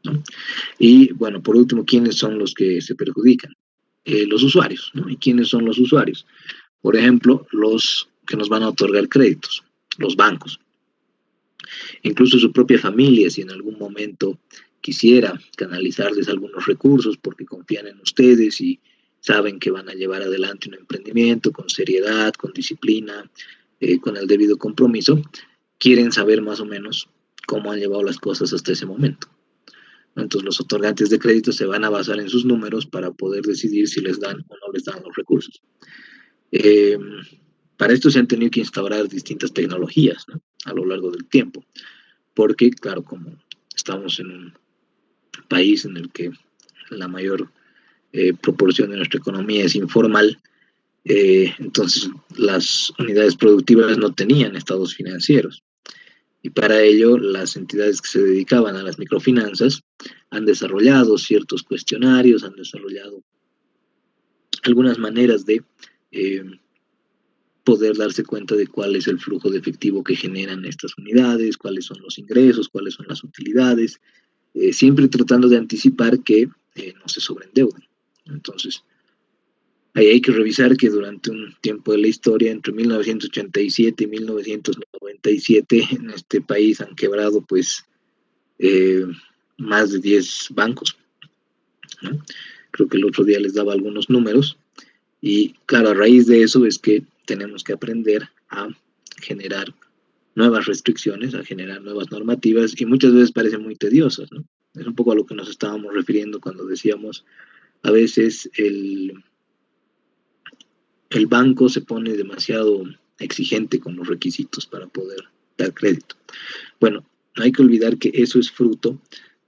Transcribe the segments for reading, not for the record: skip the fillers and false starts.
¿no? Y bueno, por último, ¿quiénes son los que se perjudican? Los usuarios, ¿no? ¿Y quiénes son los usuarios? Por ejemplo, los que nos van a otorgar créditos, los bancos, incluso su propia familia, si en algún momento quisiera canalizarles algunos recursos porque confían en ustedes y saben que van a llevar adelante un emprendimiento con seriedad, con disciplina, con el debido compromiso, quieren saber más o menos cómo han llevado las cosas hasta ese momento. Entonces los otorgantes de crédito se van a basar en sus números para poder decidir si les dan o no les dan los recursos. Eh, para esto se han tenido que instaurar distintas tecnologías, ¿no? A lo largo del tiempo, porque claro, como estamos en un país en el que la mayor proporción de nuestra economía es informal, entonces las unidades productivas no tenían estados financieros. Y para ello, las entidades que se dedicaban a las microfinanzas han desarrollado ciertos cuestionarios, han desarrollado algunas maneras de eh, poder darse cuenta de cuál es el flujo de efectivo que generan estas unidades, cuáles son los ingresos, cuáles son las utilidades, siempre tratando de anticipar que no se sobreendeuden. Entonces, ahí hay que revisar que durante un tiempo de la historia, entre 1987 y 1997, en este país han quebrado pues eh, más de 10 bancos, ¿no? Creo que el otro día les daba algunos números y claro, a raíz de eso es que tenemos que aprender a generar nuevas restricciones, a generar nuevas normativas y muchas veces parecen muy tediosas, ¿no? Es un poco a lo que nos estábamos refiriendo cuando decíamos a veces el banco se pone demasiado exigente con los requisitos para poder dar crédito. Bueno, no hay que olvidar que eso es fruto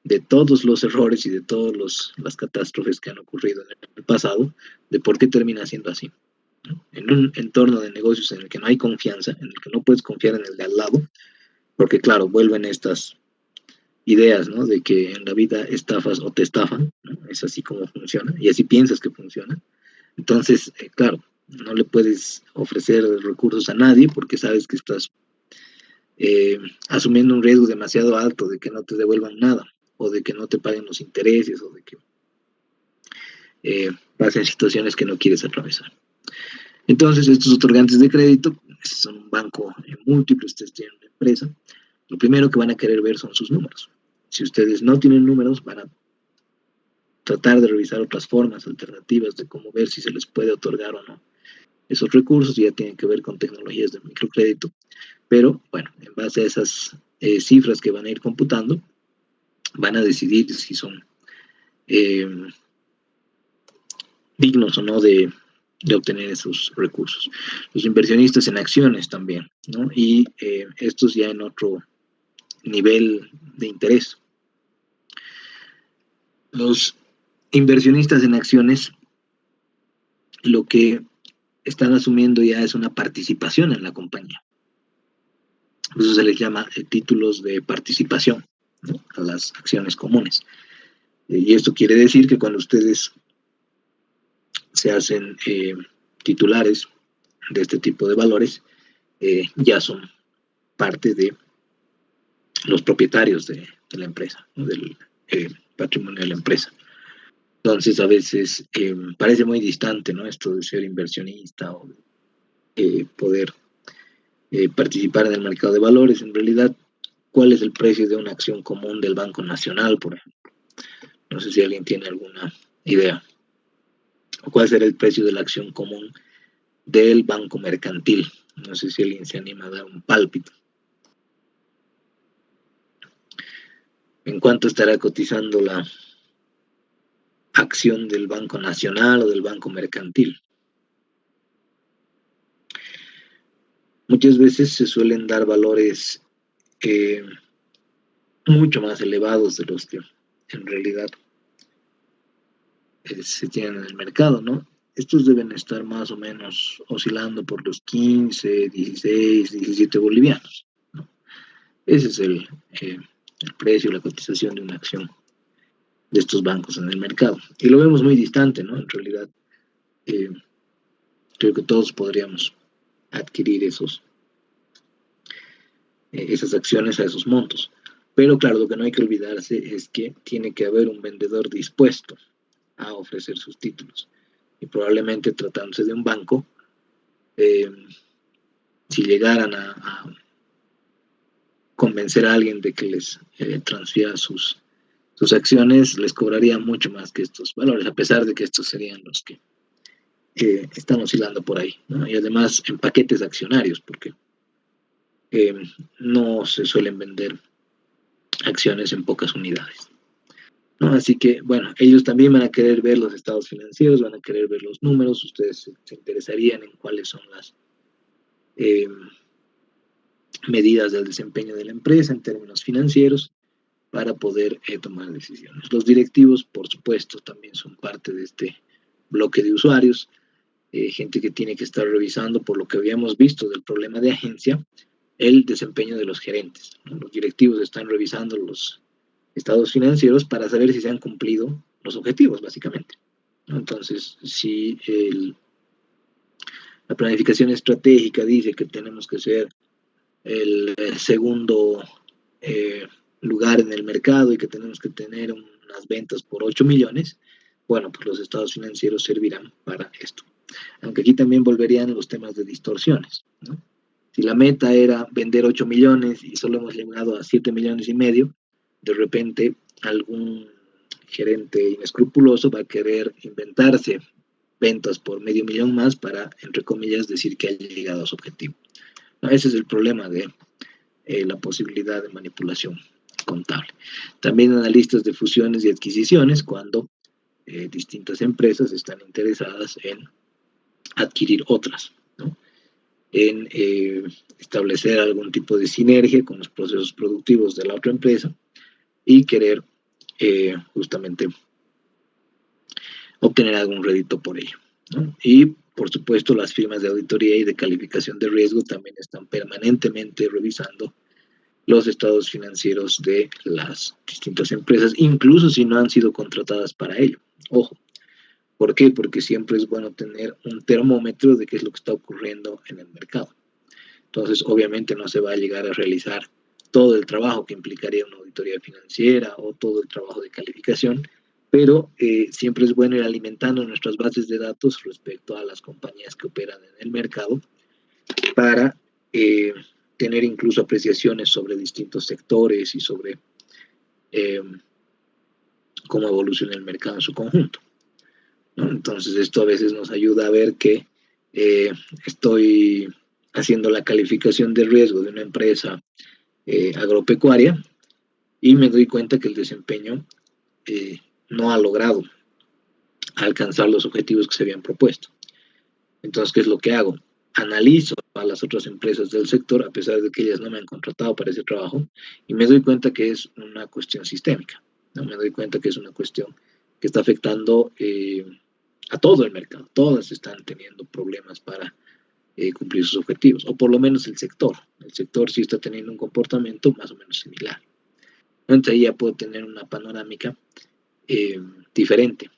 de todos los errores y de todas las catástrofes que han ocurrido en el pasado, de por qué termina siendo así, ¿no? En un entorno de negocios en el que no hay confianza, en el que no puedes confiar en el de al lado, porque claro, vuelven estas ideas, ¿no? De que en la vida estafas o te estafan, ¿no? Es así como funciona, y así piensas que funciona. Entonces, claro, no le puedes ofrecer recursos a nadie porque sabes que estás asumiendo un riesgo demasiado alto de que no te devuelvan nada, o de que no te paguen los intereses, o de que pasen situaciones que no quieres atravesar. Entonces, estos otorgantes de crédito son un banco múltiple, ustedes tienen una empresa, lo primero que van a querer ver son sus números. Si ustedes no tienen números, van a tratar de revisar otras formas alternativas de cómo ver si se les puede otorgar o no esos recursos, ya tienen que ver con tecnologías de microcrédito, pero bueno, en base a esas cifras que van a ir computando, van a decidir si son eh, dignos o no de obtener esos recursos. Los inversionistas en acciones también, ¿no? Y estos ya en otro nivel de interés. Los inversionistas en acciones lo que están asumiendo ya es una participación en la compañía. Eso se les llama títulos de participación, ¿no? A las acciones comunes. Y esto quiere decir que cuando ustedes se hacen titulares de este tipo de valores, ya son parte de los propietarios de la empresa, ¿no? Del patrimonio de la empresa. Entonces, a veces parece muy distante, ¿no? Esto de ser inversionista o poder participar en el mercado de valores. En realidad, ¿cuál es el precio de una acción común del Banco Nacional, por ejemplo? No sé si alguien tiene alguna idea. ¿O cuál será el precio de la acción común del Banco Mercantil? No sé si alguien se anima a dar un pálpito. ¿En cuánto estará cotizando la acción del Banco Nacional o del Banco Mercantil? Muchas veces se suelen dar valores eh, mucho más elevados de los que en realidad se tienen en el mercado, ¿no? Estos deben estar más o menos oscilando por los 15, 16, 17 bolivianos, ¿no? Ese es el precio, la cotización de una acción de estos bancos en el mercado. Y lo vemos muy distante, ¿no? En realidad, eh, creo que todos podríamos adquirir esas acciones a esos montos. Pero claro, lo que no hay que olvidarse es que tiene que haber un vendedor dispuesto a ofrecer sus títulos. Y probablemente tratándose de un banco, eh, si llegaran a convencer a alguien de que les transfiera sus acciones, les cobraría mucho más que estos valores, a pesar de que estos serían los que están oscilando por ahí, ¿no? Y además en paquetes accionarios, porque eh, no se suelen vender acciones en pocas unidades, ¿no? Así que, bueno, ellos también van a querer ver los estados financieros, van a querer ver los números, ustedes se interesarían en cuáles son las eh, medidas del desempeño de la empresa en términos financieros para poder tomar decisiones. Los directivos, por supuesto, también son parte de este bloque de usuarios, gente que tiene que estar revisando, por lo que habíamos visto del problema de agencia, el desempeño de los gerentes, ¿no? Los directivos están revisando los estados financieros para saber si se han cumplido los objetivos, básicamente, ¿no? Entonces, si la planificación estratégica dice que tenemos que ser el segundo lugar en el mercado y que tenemos que tener unas ventas por 8 millones, bueno, pues los estados financieros servirán para esto. Aunque aquí también volverían los temas de distorsiones, ¿no? Si la meta era vender 8 millones y solo hemos llegado a 7 millones y medio, de repente algún gerente inescrupuloso va a querer inventarse ventas por medio millón más para, entre comillas, decir que ha llegado a su objetivo. ¿No? Ese es el problema de la posibilidad de manipulación contable. También analistas de fusiones y adquisiciones cuando distintas empresas están interesadas en adquirir otras, ¿no? En establecer algún tipo de sinergia con los procesos productivos de la otra empresa y querer justamente obtener algún rédito por ello, ¿no? Y por supuesto las firmas de auditoría y de calificación de riesgo también están permanentemente revisando los estados financieros de las distintas empresas, incluso si no han sido contratadas para ello. Ojo, ¿por qué? Porque siempre es bueno tener un termómetro de qué es lo que está ocurriendo en el mercado. Entonces, obviamente no se va a llegar a realizar todo el trabajo que implicaría una auditoría financiera o todo el trabajo de calificación, pero siempre es bueno ir alimentando nuestras bases de datos respecto a las compañías que operan en el mercado para tener incluso apreciaciones sobre distintos sectores y sobre eh, cómo evoluciona el mercado en su conjunto, ¿no? Entonces esto a veces nos ayuda a ver que estoy haciendo la calificación de riesgo de una empresa agropecuaria y me doy cuenta que el desempeño no ha logrado alcanzar los objetivos que se habían propuesto. Entonces, ¿qué es lo que hago? Analizo a las otras empresas del sector, a pesar de que ellas no me han contratado para ese trabajo, y me doy cuenta que es una cuestión sistémica, ¿no? Me doy cuenta que es una cuestión que está afectando a todo el mercado. Todas están teniendo problemas para cumplir sus objetivos, o por lo menos el sector. El sector sí está teniendo un comportamiento más o menos similar. Entonces ahí ya puedo tener una panorámica diferente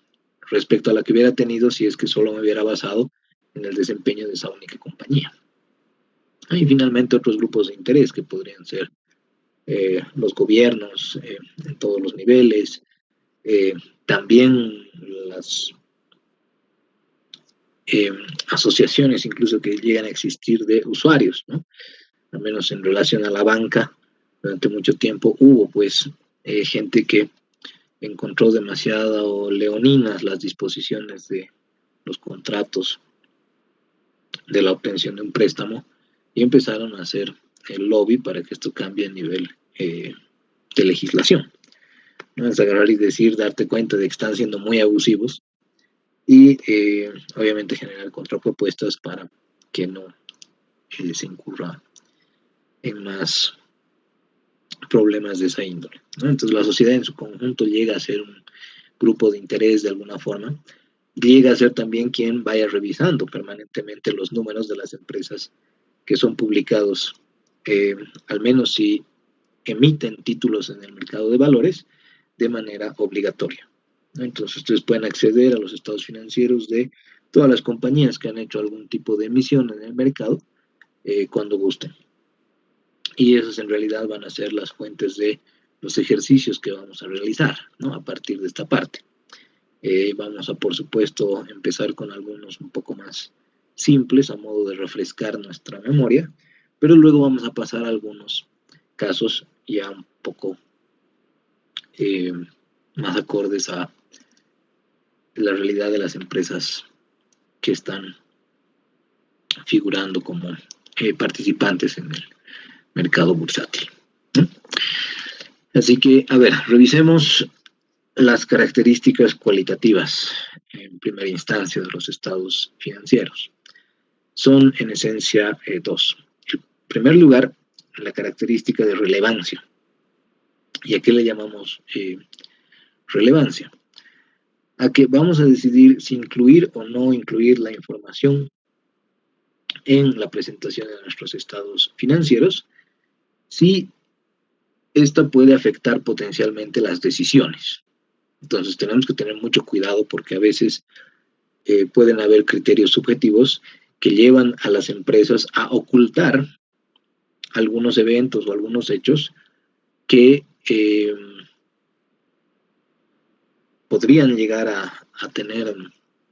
respecto a la que hubiera tenido si es que solo me hubiera basado en el desempeño de esa única compañía. Hay finalmente otros grupos de interés que podrían ser los gobiernos en todos los niveles, también las asociaciones incluso que llegan a existir de usuarios, ¿no? Al menos en relación a la banca, durante mucho tiempo hubo pues gente que encontró demasiado leoninas las disposiciones de los contratos de la obtención de un préstamo y empezaron a hacer el lobby para que esto cambie a nivel de legislación, ¿no? Es agarrar y decir, darte cuenta de que están siendo muy abusivos y obviamente generar contrapropuestas para que no se incurra en más problemas de esa índole, ¿no? Entonces la sociedad en su conjunto llega a ser un grupo de interés de alguna forma, llega a ser también quien vaya revisando permanentemente los números de las empresas que son publicados, al menos si emiten títulos en el mercado de valores de manera obligatoria, ¿no? Entonces ustedes pueden acceder a los estados financieros de todas las compañías que han hecho algún tipo de emisión en el mercado cuando gusten. Y esas en realidad van a ser las fuentes de los ejercicios que vamos a realizar, ¿no? A partir de esta parte. Vamos a, por supuesto, empezar con algunos un poco más simples, a modo de refrescar nuestra memoria, pero luego vamos a pasar a algunos casos ya un poco más acordes a la realidad de las empresas que están figurando como participantes en el mercado bursátil, ¿no? Así que, a ver, revisemos las características cualitativas en primera instancia de los estados financieros. Son en esencia dos. En primer lugar, la característica de relevancia. ¿Y a qué le llamamos relevancia? A que vamos a decidir si incluir o no incluir la información en la presentación de nuestros estados financieros, si esta puede afectar potencialmente las decisiones. Entonces tenemos que tener mucho cuidado porque a veces pueden haber criterios subjetivos que llevan a las empresas a ocultar algunos eventos o algunos hechos que podrían llegar a tener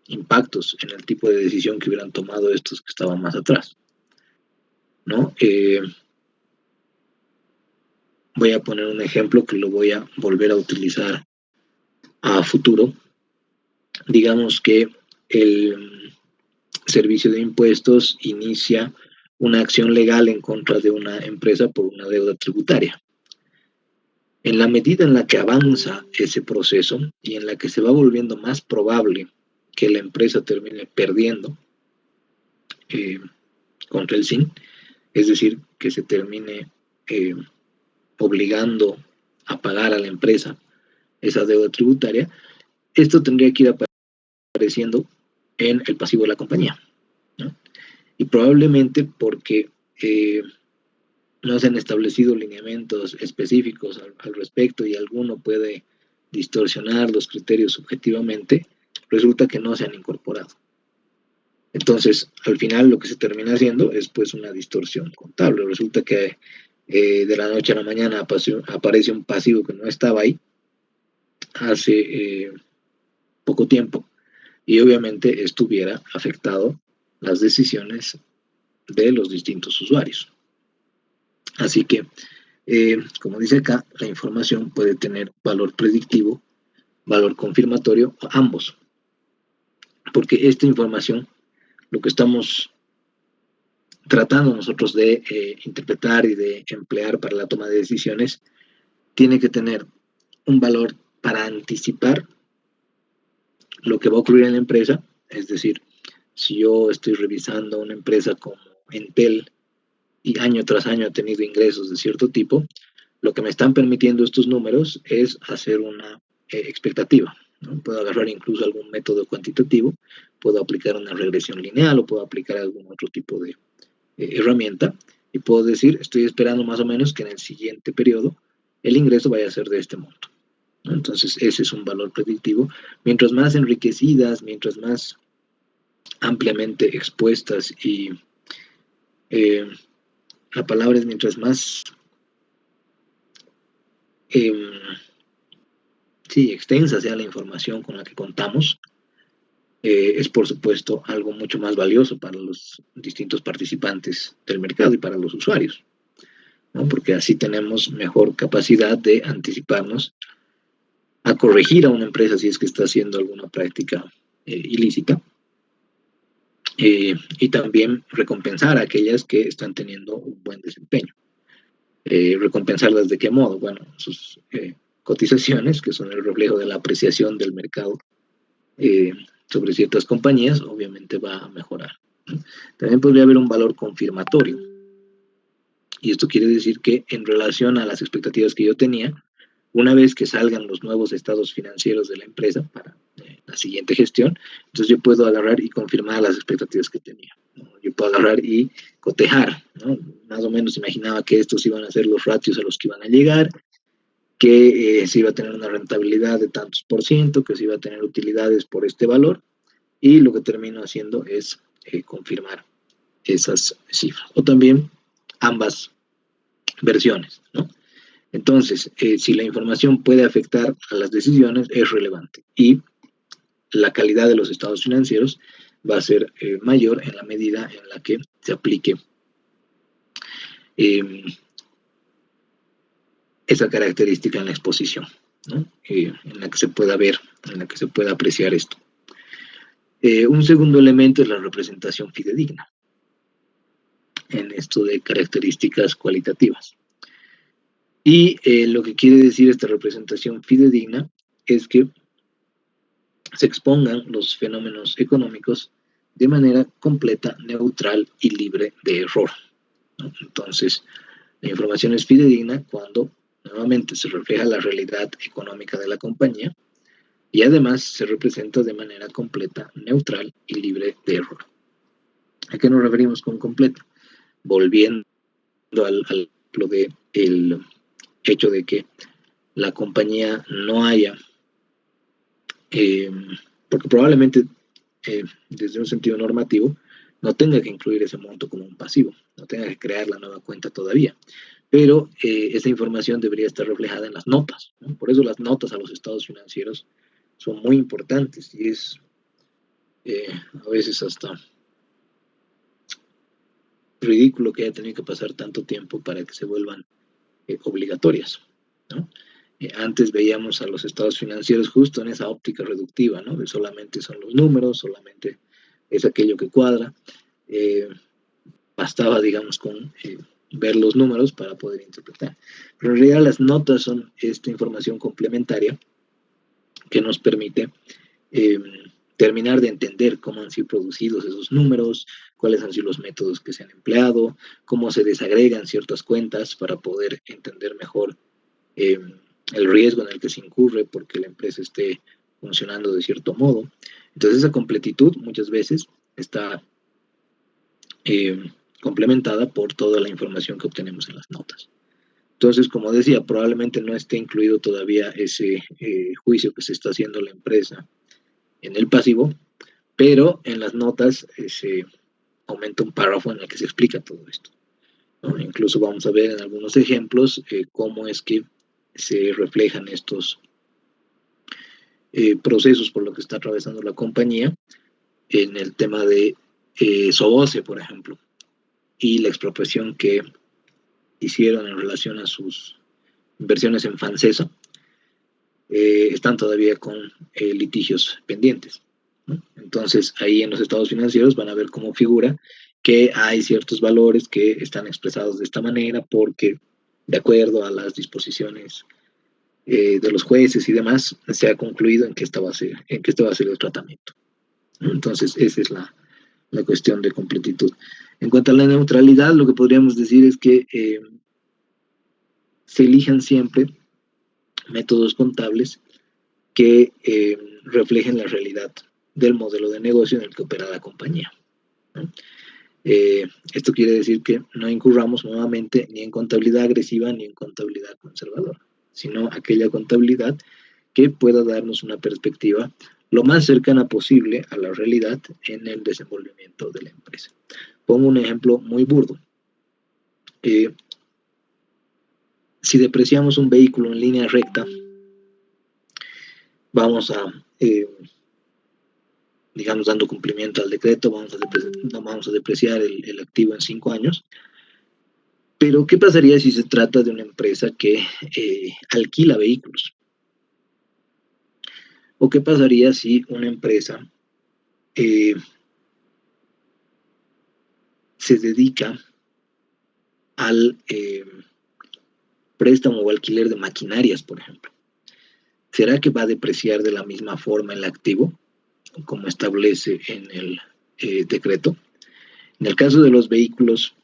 impactos en el tipo de decisión que hubieran tomado estos que estaban más atrás, ¿no? Voy a poner un ejemplo que lo voy a volver a utilizar a futuro. Digamos que el Servicio de Impuestos inicia una acción legal en contra de una empresa por una deuda tributaria. En la medida en la que avanza ese proceso y en la que se va volviendo más probable que la empresa termine perdiendo contra el SIN, es decir, que se termine obligando a pagar a la empresa esa deuda tributaria, esto tendría que ir apareciendo en el pasivo de la compañía, ¿no? Y probablemente porque no se han establecido lineamientos específicos al respecto y alguno puede distorsionar los criterios subjetivamente, resulta que no se han incorporado. Entonces, al final lo que se termina haciendo es pues una distorsión contable. Resulta que de la noche a la mañana aparece un pasivo que no estaba ahí hace poco tiempo y obviamente esto hubiera afectado las decisiones de los distintos usuarios. Así que, como dice acá, la información puede tener valor predictivo, valor confirmatorio, o ambos. Porque esta información, lo que estamos tratando nosotros de interpretar y de emplear para la toma de decisiones, tiene que tener un valor para anticipar lo que va a ocurrir en la empresa. Es decir, si yo estoy revisando una empresa como Entel y año tras año ha tenido ingresos de cierto tipo, lo que me están permitiendo estos números es hacer una expectativa, ¿no? Puedo agarrar incluso algún método cuantitativo, puedo aplicar una regresión lineal o puedo aplicar algún otro tipo de herramienta y puedo decir, estoy esperando más o menos que en el siguiente periodo el ingreso vaya a ser de este monto, ¿no? Entonces ese es un valor predictivo. Mientras más enriquecidas, mientras más ampliamente expuestas y la palabra es mientras más extensa sea la información con la que contamos, es por supuesto algo mucho más valioso para los distintos participantes del mercado y para los usuarios, ¿no? Porque así tenemos mejor capacidad de anticiparnos a corregir a una empresa si es que está haciendo alguna práctica ilícita, y también recompensar a aquellas que están teniendo un buen desempeño. ¿Recompensarlas de qué modo? Bueno, sus cotizaciones, que son el reflejo de la apreciación del mercado sobre ciertas compañías, obviamente va a mejorar, ¿no? También podría haber un valor confirmatorio. Y esto quiere decir que en relación a las expectativas que yo tenía, una vez que salgan los nuevos estados financieros de la empresa para la siguiente gestión, entonces yo puedo agarrar y confirmar las expectativas que tenía, ¿no? Yo puedo agarrar y cotejar, ¿no? Más o menos imaginaba que estos iban a ser los ratios a los que iban a llegar, que se iba a tener una rentabilidad de tantos por ciento, que se iba a tener utilidades por este valor, y lo que termino haciendo es confirmar esas cifras. O también ambas versiones, ¿no? Entonces, si la información puede afectar a las decisiones, es relevante. Y la calidad de los estados financieros va a ser mayor en la medida en la que se aplique esa característica en la exposición, ¿no? En la que se pueda ver, en la que se pueda apreciar esto. Un segundo elemento es la representación fidedigna en esto de características cualitativas. Y lo que quiere decir esta representación fidedigna es que se expongan los fenómenos económicos de manera completa, neutral y libre de error, ¿no? Entonces, la información es fidedigna cuando nuevamente se refleja la realidad económica de la compañía y además se representa de manera completa, neutral y libre de error. ¿A qué nos referimos con completa? Volviendo al ejemplo del hecho de que la compañía no haya, porque probablemente desde un sentido normativo no tenga que incluir ese monto como un pasivo, no tenga que crear la nueva cuenta todavía, pero esa información debería estar reflejada en las notas, ¿no? Por eso las notas a los estados financieros son muy importantes y es a veces hasta ridículo que haya tenido que pasar tanto tiempo para que se vuelvan obligatorias, ¿no? Antes veíamos a los estados financieros justo en esa óptica reductiva, ¿no? De solamente son los números, solamente es aquello que cuadra. Bastaba, digamos, con ver los números para poder interpretar. Pero en realidad las notas son esta información complementaria que nos permite terminar de entender cómo han sido producidos esos números, cuáles han sido los métodos que se han empleado, cómo se desagregan ciertas cuentas para poder entender mejor el riesgo en el que se incurre porque la empresa esté funcionando de cierto modo. Entonces esa completitud muchas veces está complementada por toda la información que obtenemos en las notas. Entonces, como decía, probablemente no esté incluido todavía ese juicio que se está haciendo la empresa en el pasivo, pero en las notas se aumenta un párrafo en el que se explica todo esto, ¿no? Incluso vamos a ver en algunos ejemplos cómo es que se reflejan estos procesos por lo que está atravesando la compañía en el tema de Soboce, por ejemplo, y la expropiación que hicieron en relación a sus inversiones en Fancesa, están todavía con litigios pendientes, ¿no? Entonces, ahí en los estados financieros van a ver cómo figura que hay ciertos valores que están expresados de esta manera porque, de acuerdo a las disposiciones de los jueces y demás, se ha concluido en que este va a ser el tratamiento. Entonces, esa es la cuestión de completitud. En cuanto a la neutralidad, lo que podríamos decir es que se elijan siempre métodos contables que reflejen la realidad del modelo de negocio en el que opera la compañía, ¿no? Esto quiere decir que no incurramos nuevamente ni en contabilidad agresiva ni en contabilidad conservadora, sino aquella contabilidad que pueda darnos una perspectiva lo más cercana posible a la realidad en el desenvolvimiento de la empresa. Pongo un ejemplo muy burdo. Si depreciamos un vehículo en línea recta, vamos a, digamos, dando cumplimiento al decreto, vamos a depreciar el activo en 5 años. Pero, ¿qué pasaría si se trata de una empresa que alquila vehículos? ¿O qué pasaría si una empresa se dedica al préstamo o alquiler de maquinarias, por ejemplo? ¿Será que va a depreciar de la misma forma el activo, como establece en el decreto? En el caso de los vehículos,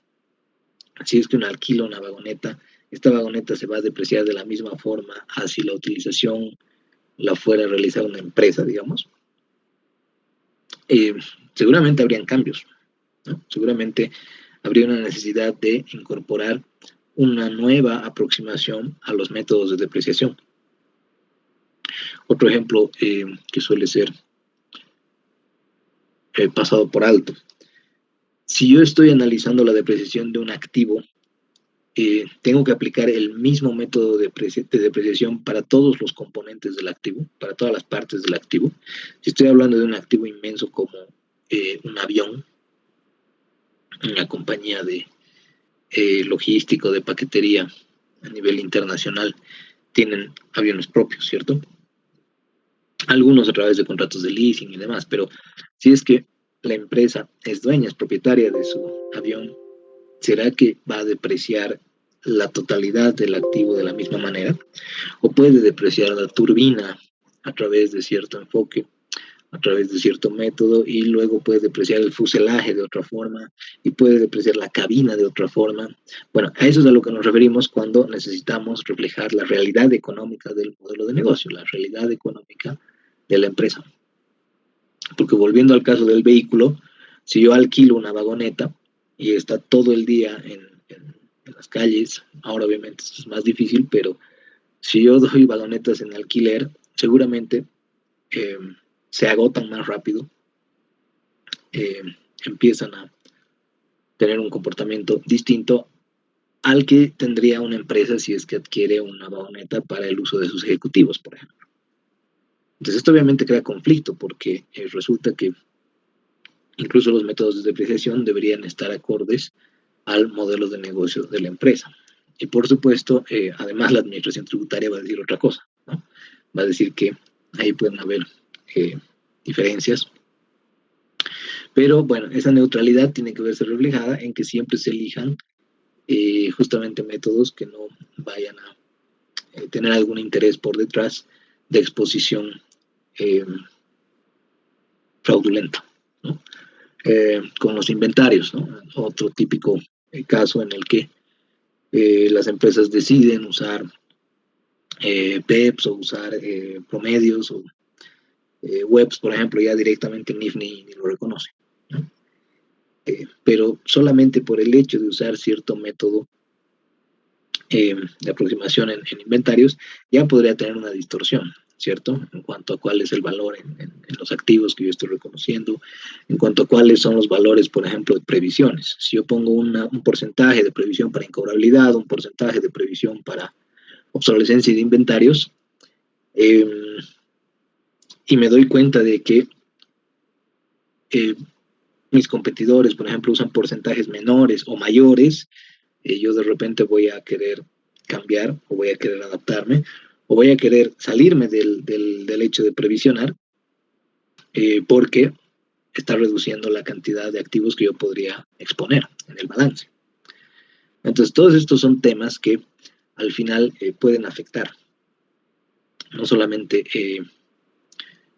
si es que uno alquila una vagoneta, esta vagoneta se va a depreciar de la misma forma si la utilización la fuera a realizar una empresa, digamos. Seguramente habrían cambios, ¿no? Seguramente habría una necesidad de incorporar una nueva aproximación a los métodos de depreciación. Otro ejemplo que suele ser pasado por alto. Si yo estoy analizando la depreciación de un activo tengo que aplicar el mismo método de depreciación para todos los componentes del activo, para todas las partes del activo. Si estoy hablando de un activo inmenso como un avión, una compañía de logístico, de paquetería a nivel internacional, tienen aviones propios, ¿cierto? Algunos a través de contratos de leasing y demás, pero si es que la empresa es dueña, es propietaria de su avión, ¿será que va a depreciar la totalidad del activo de la misma manera? ¿O puede depreciar la turbina a través de cierto enfoque, a través de cierto método, y luego puede depreciar el fuselaje de otra forma, y puede depreciar la cabina de otra forma? Bueno, a eso es a lo que nos referimos cuando necesitamos reflejar la realidad económica del modelo de negocio, la realidad económica de la empresa. Porque volviendo al caso del vehículo, si yo alquilo una vagoneta y está todo el día en las calles, ahora obviamente esto es más difícil, pero si yo doy vagonetas en alquiler, seguramente eh, se agotan más rápido, eh, empiezan a tener un comportamiento distinto al que tendría una empresa si es que adquiere una vagoneta para el uso de sus ejecutivos, por ejemplo. Entonces esto obviamente crea conflicto porque resulta que incluso los métodos de depreciación deberían estar acordes al modelo de negocio de la empresa. Y por supuesto, además la administración tributaria va a decir otra cosa, ¿no? Va a decir que ahí pueden haber diferencias. Pero bueno, esa neutralidad tiene que verse reflejada en que siempre se elijan justamente métodos que no vayan a tener algún interés por detrás de exposición fraudulenta, ¿no? Con los inventarios, ¿no? Otro típico caso en el que las empresas deciden usar PEPs o usar promedios o webs, por ejemplo, ya directamente NIF ni lo reconoce, ¿no? Pero solamente por el hecho de usar cierto método de aproximación en inventarios, ya podría tener una distorsión, ¿cierto? En cuanto a cuál es el valor en los activos que yo estoy reconociendo, en cuanto a cuáles son los valores, por ejemplo, de previsiones. Si yo pongo un porcentaje de previsión para incobrabilidad, un porcentaje de previsión para obsolescencia de inventarios, y me doy cuenta de que mis competidores, por ejemplo, usan porcentajes menores o mayores, yo de repente voy a querer cambiar o voy a querer adaptarme o voy a querer salirme del hecho de previsionar porque está reduciendo la cantidad de activos que yo podría exponer en el balance. Entonces, todos estos son temas que al final pueden afectar no solamente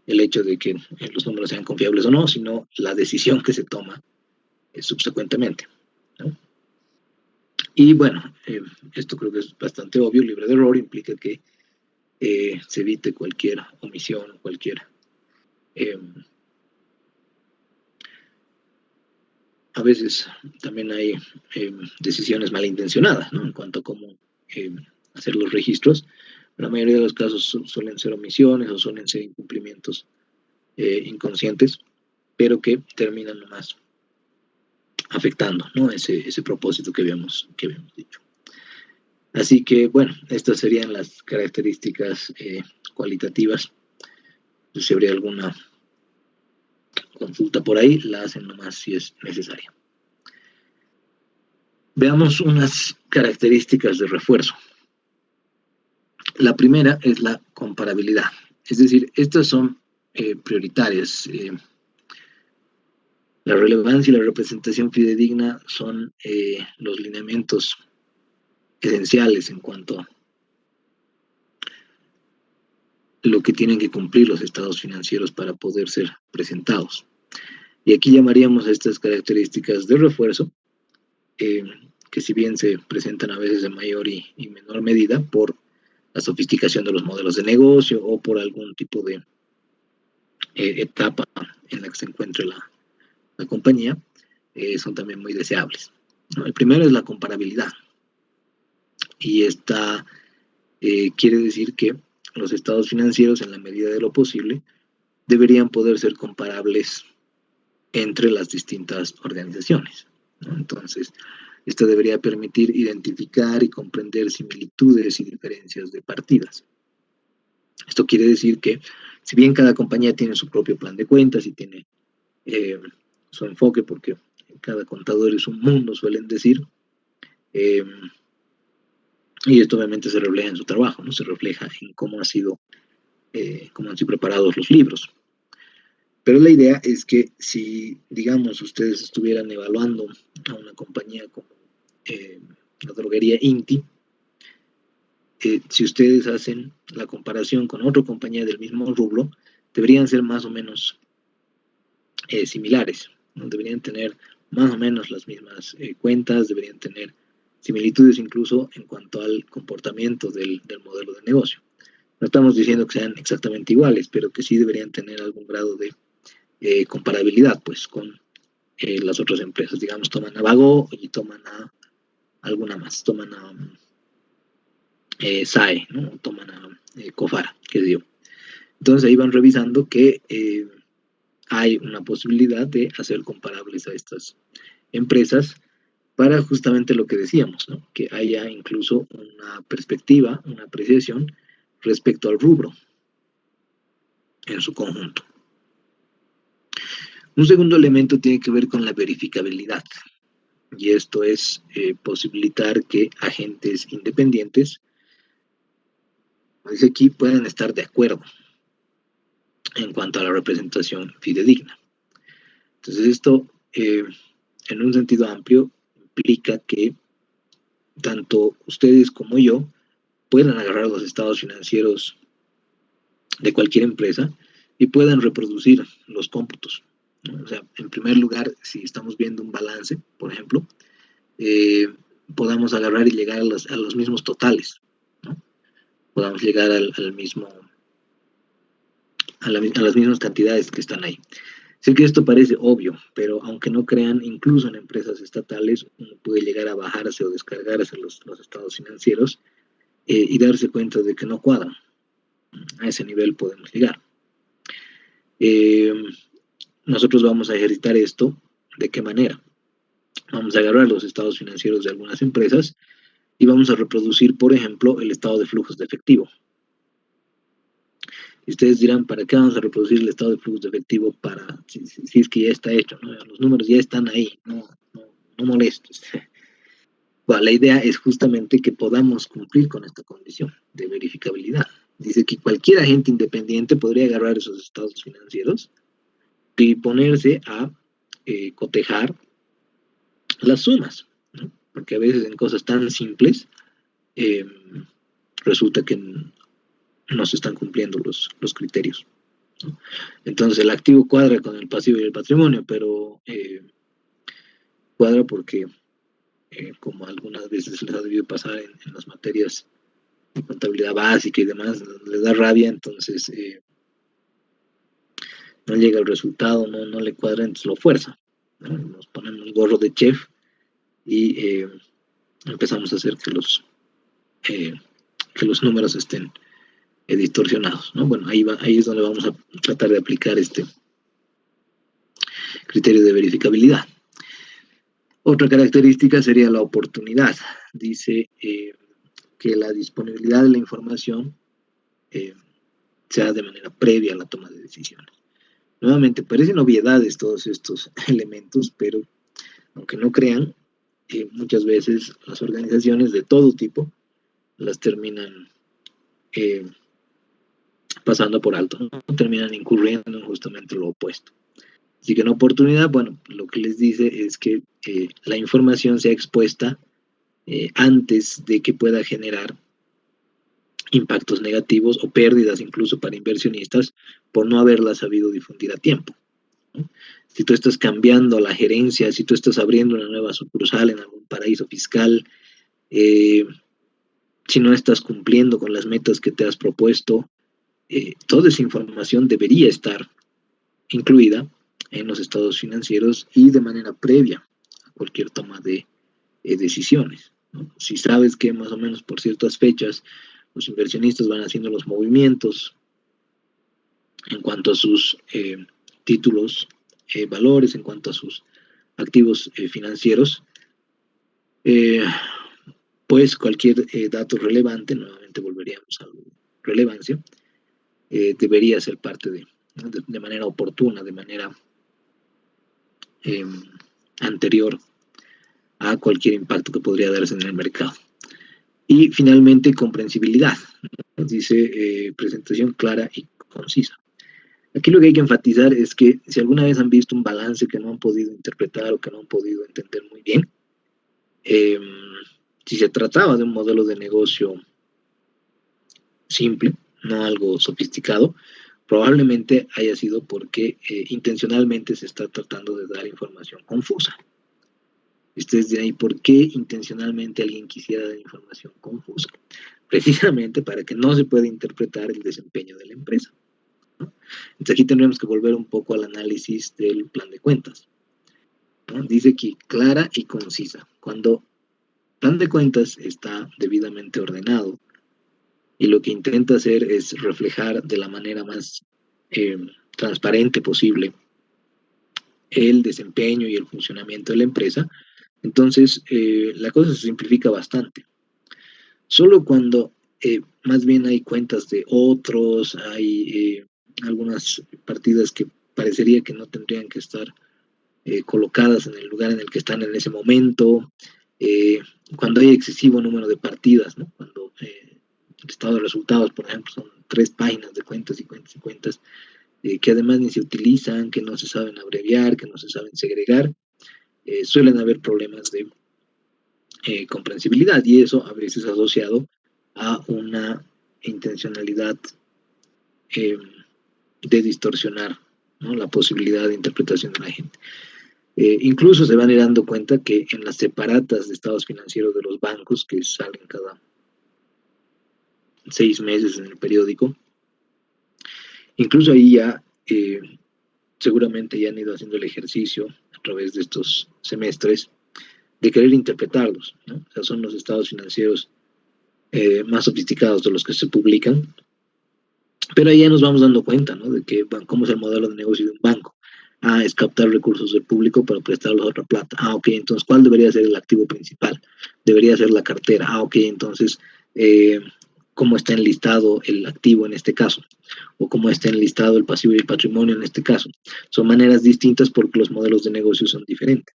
el hecho de que los números sean confiables o no, sino la decisión que se toma subsecuentemente, ¿no? Y bueno, esto creo que es bastante obvio, libre de error, implica que se evite cualquier omisión, cualquier... a veces también hay decisiones malintencionadas, ¿no? En cuanto a cómo hacer los registros. La mayoría de los casos suelen ser omisiones o suelen ser incumplimientos inconscientes, pero que terminan nomás afectando, ¿no? Ese propósito que habíamos dicho. Así que, bueno, estas serían las características cualitativas. Si habría alguna consulta por ahí, la hacen nomás si es necesaria. Veamos unas características de refuerzo. La primera es la comparabilidad. Es decir, estas son prioritarias. La relevancia y la representación fidedigna son los lineamientos esenciales en cuanto a lo que tienen que cumplir los estados financieros para poder ser presentados. Y aquí llamaríamos a estas características de refuerzo, que si bien se presentan a veces en mayor y menor medida por la sofisticación de los modelos de negocio o por algún tipo de etapa en la que se encuentre la compañía, son también muy deseables, ¿no? El primero es la comparabilidad. Y esta quiere decir que los estados financieros, en la medida de lo posible, deberían poder ser comparables entre las distintas organizaciones, ¿no? Entonces, Esta debería permitir identificar y comprender similitudes y diferencias de partidas. Esto quiere decir que, si bien cada compañía tiene su propio plan de cuentas y tiene su enfoque, porque cada contador es un mundo, suelen decir, eh, y esto obviamente se refleja en su trabajo, ¿no? Se refleja en cómo han sido preparados los libros. Pero la idea es que si, digamos, ustedes estuvieran evaluando a una compañía como la droguería Inti, si ustedes hacen la comparación con otra compañía del mismo rubro, deberían ser más o menos similares, ¿no? Deberían tener más o menos las mismas cuentas, deberían tener similitudes incluso en cuanto al comportamiento del modelo de negocio. No estamos diciendo que sean exactamente iguales, pero que sí deberían tener algún grado de comparabilidad, pues, con las otras empresas. Digamos, toman a Vago y toman a alguna más, toman a SAE, ¿no? Toman a Cofara, que dio. Entonces ahí van revisando que hay una posibilidad de hacer comparables a estas empresas para justamente lo que decíamos, ¿no? Que haya incluso una perspectiva, una apreciación respecto al rubro en su conjunto. Un segundo elemento tiene que ver con la verificabilidad, y esto es posibilitar que agentes independientes, como dice aquí, puedan estar de acuerdo en cuanto a la representación fidedigna. Entonces esto, en un sentido amplio, implica que tanto ustedes como yo puedan agarrar los estados financieros de cualquier empresa y puedan reproducir los cómputos, ¿no? O sea, en primer lugar, si estamos viendo un balance, por ejemplo, podamos agarrar y llegar a los mismos totales, ¿no? Podamos llegar al mismo, a las mismas cantidades que están ahí. Sé que esto parece obvio, pero aunque no crean, incluso en empresas estatales, uno puede llegar a bajarse o descargarse los estados financieros y darse cuenta de que no cuadran. A ese nivel podemos llegar. Nosotros vamos a ejercitar esto. ¿De qué manera? Vamos a agarrar los estados financieros de algunas empresas y vamos a reproducir, por ejemplo, el estado de flujos de efectivo. Y ustedes dirán, ¿para qué vamos a reproducir el estado de flujos de efectivo? Si es que ya está hecho, ¿no? Los números ya están ahí, no molestes. Bueno, la idea es justamente que podamos cumplir con esta condición de verificabilidad. Dice que cualquier agente independiente podría agarrar esos estados financieros y ponerse a cotejar las sumas, ¿no? Porque a veces en cosas tan simples resulta que no se están cumpliendo los criterios, ¿no? Entonces el activo cuadra con el pasivo y el patrimonio, pero cuadra porque, como algunas veces les ha debido pasar en las materias de contabilidad básica y demás, les da rabia, entonces no llega el resultado, no le cuadra, entonces lo fuerza, ¿no? Nos ponemos gorro de chef y empezamos a hacer que los números estén distorsionados, ¿no? Bueno, ahí es donde vamos a tratar de aplicar este criterio de verificabilidad. Otra característica sería la oportunidad. Dice que la disponibilidad de la información sea de manera previa a la toma de decisiones. Nuevamente, parecen obviedades todos estos elementos, pero aunque no crean, muchas veces las organizaciones de todo tipo las terminan pasando por alto, ¿no? Terminan incurriendo en justamente lo opuesto. Así que en oportunidad, bueno, lo que les dice es que la información sea expuesta antes de que pueda generar impactos negativos o pérdidas incluso para inversionistas por no haberla sabido difundir a tiempo, ¿no? Si tú estás cambiando la gerencia, si tú estás abriendo una nueva sucursal en algún paraíso fiscal, si no estás cumpliendo con las metas que te has propuesto, toda esa información debería estar incluida en los estados financieros y de manera previa a cualquier toma de decisiones, ¿no? Si sabes que más o menos por ciertas fechas los inversionistas van haciendo los movimientos en cuanto a sus títulos, valores, en cuanto a sus activos financieros, Eh, pues cualquier dato relevante, nuevamente volveríamos a la relevancia, debería ser parte ¿no? De manera oportuna, de manera eh, anterior a cualquier impacto que podría darse en el mercado. Y finalmente, comprensibilidad. Dice presentación clara y concisa. Aquí lo que hay que enfatizar es que si alguna vez han visto un balance que no han podido interpretar o que no han podido entender muy bien, eh, si se trataba de un modelo de negocio simple, no algo sofisticado, probablemente haya sido porque intencionalmente se está tratando de dar información confusa. Ustedes dirán, ¿y por qué intencionalmente alguien quisiera dar información confusa? Precisamente para que no se pueda interpretar el desempeño de la empresa, ¿no? Entonces aquí tendremos que volver un poco al análisis del plan de cuentas, ¿no? Dice aquí clara y concisa. Cuando el plan de cuentas está debidamente ordenado y lo que intenta hacer es reflejar de la manera más eh, transparente posible el desempeño y el funcionamiento de la empresa, entonces la cosa se simplifica bastante. Solo cuando más bien hay cuentas de otros, hay algunas partidas que parecería que no tendrían que estar colocadas en el lugar en el que están en ese momento, eh, cuando hay excesivo número de partidas, ¿no? Cuando el estado de resultados, por ejemplo, son 3 páginas de cuentas y cuentas y cuentas, que además ni se utilizan, que no se saben abreviar, que no se saben segregar, suelen haber problemas de comprensibilidad y eso a veces asociado a una intencionalidad eh, de distorsionar, ¿no? La posibilidad de interpretación de la gente. Incluso se van a ir dando cuenta que en las separatas de estados financieros de los bancos que salen cada 6 meses en el periódico, incluso ahí ya seguramente ya han ido haciendo el ejercicio a través de estos semestres de querer interpretarlos, ¿no? O sea, son los estados financieros más sofisticados de los que se publican, pero ahí ya nos vamos dando cuenta, ¿no? De que, bueno, cómo es el modelo de negocio de un banco. Ah, es captar recursos del público para prestarlos a otra plata. Ah, ok, entonces, ¿cuál debería ser el activo principal? Debería ser la cartera. Ah, ok, entonces, ¿cómo está enlistado el activo en este caso? O cómo está enlistado el pasivo y el patrimonio en este caso. Son maneras distintas porque los modelos de negocio son diferentes.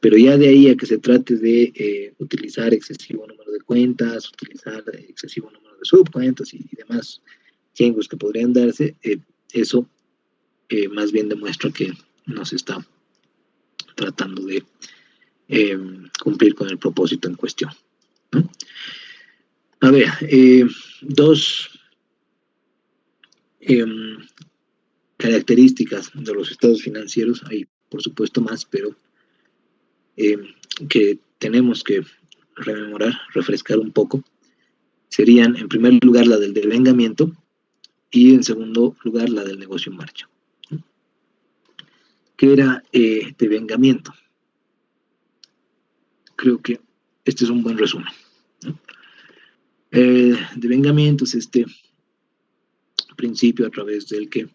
Pero ya de ahí a que se trate de utilizar excesivo número de cuentas, utilizar excesivo número de subcuentas y demás changes que podrían darse, eso más bien demuestra que no se está tratando de cumplir con el propósito en cuestión, ¿no? A ver, dos eh, características de los estados financieros, hay por supuesto más, pero que tenemos que rememorar, refrescar un poco, serían en primer lugar la del devengamiento y en segundo lugar la del negocio en marcha. ¿Qué era devengamiento? Creo que este es un buen resumen, ¿no? Devengamiento es este principio a través del que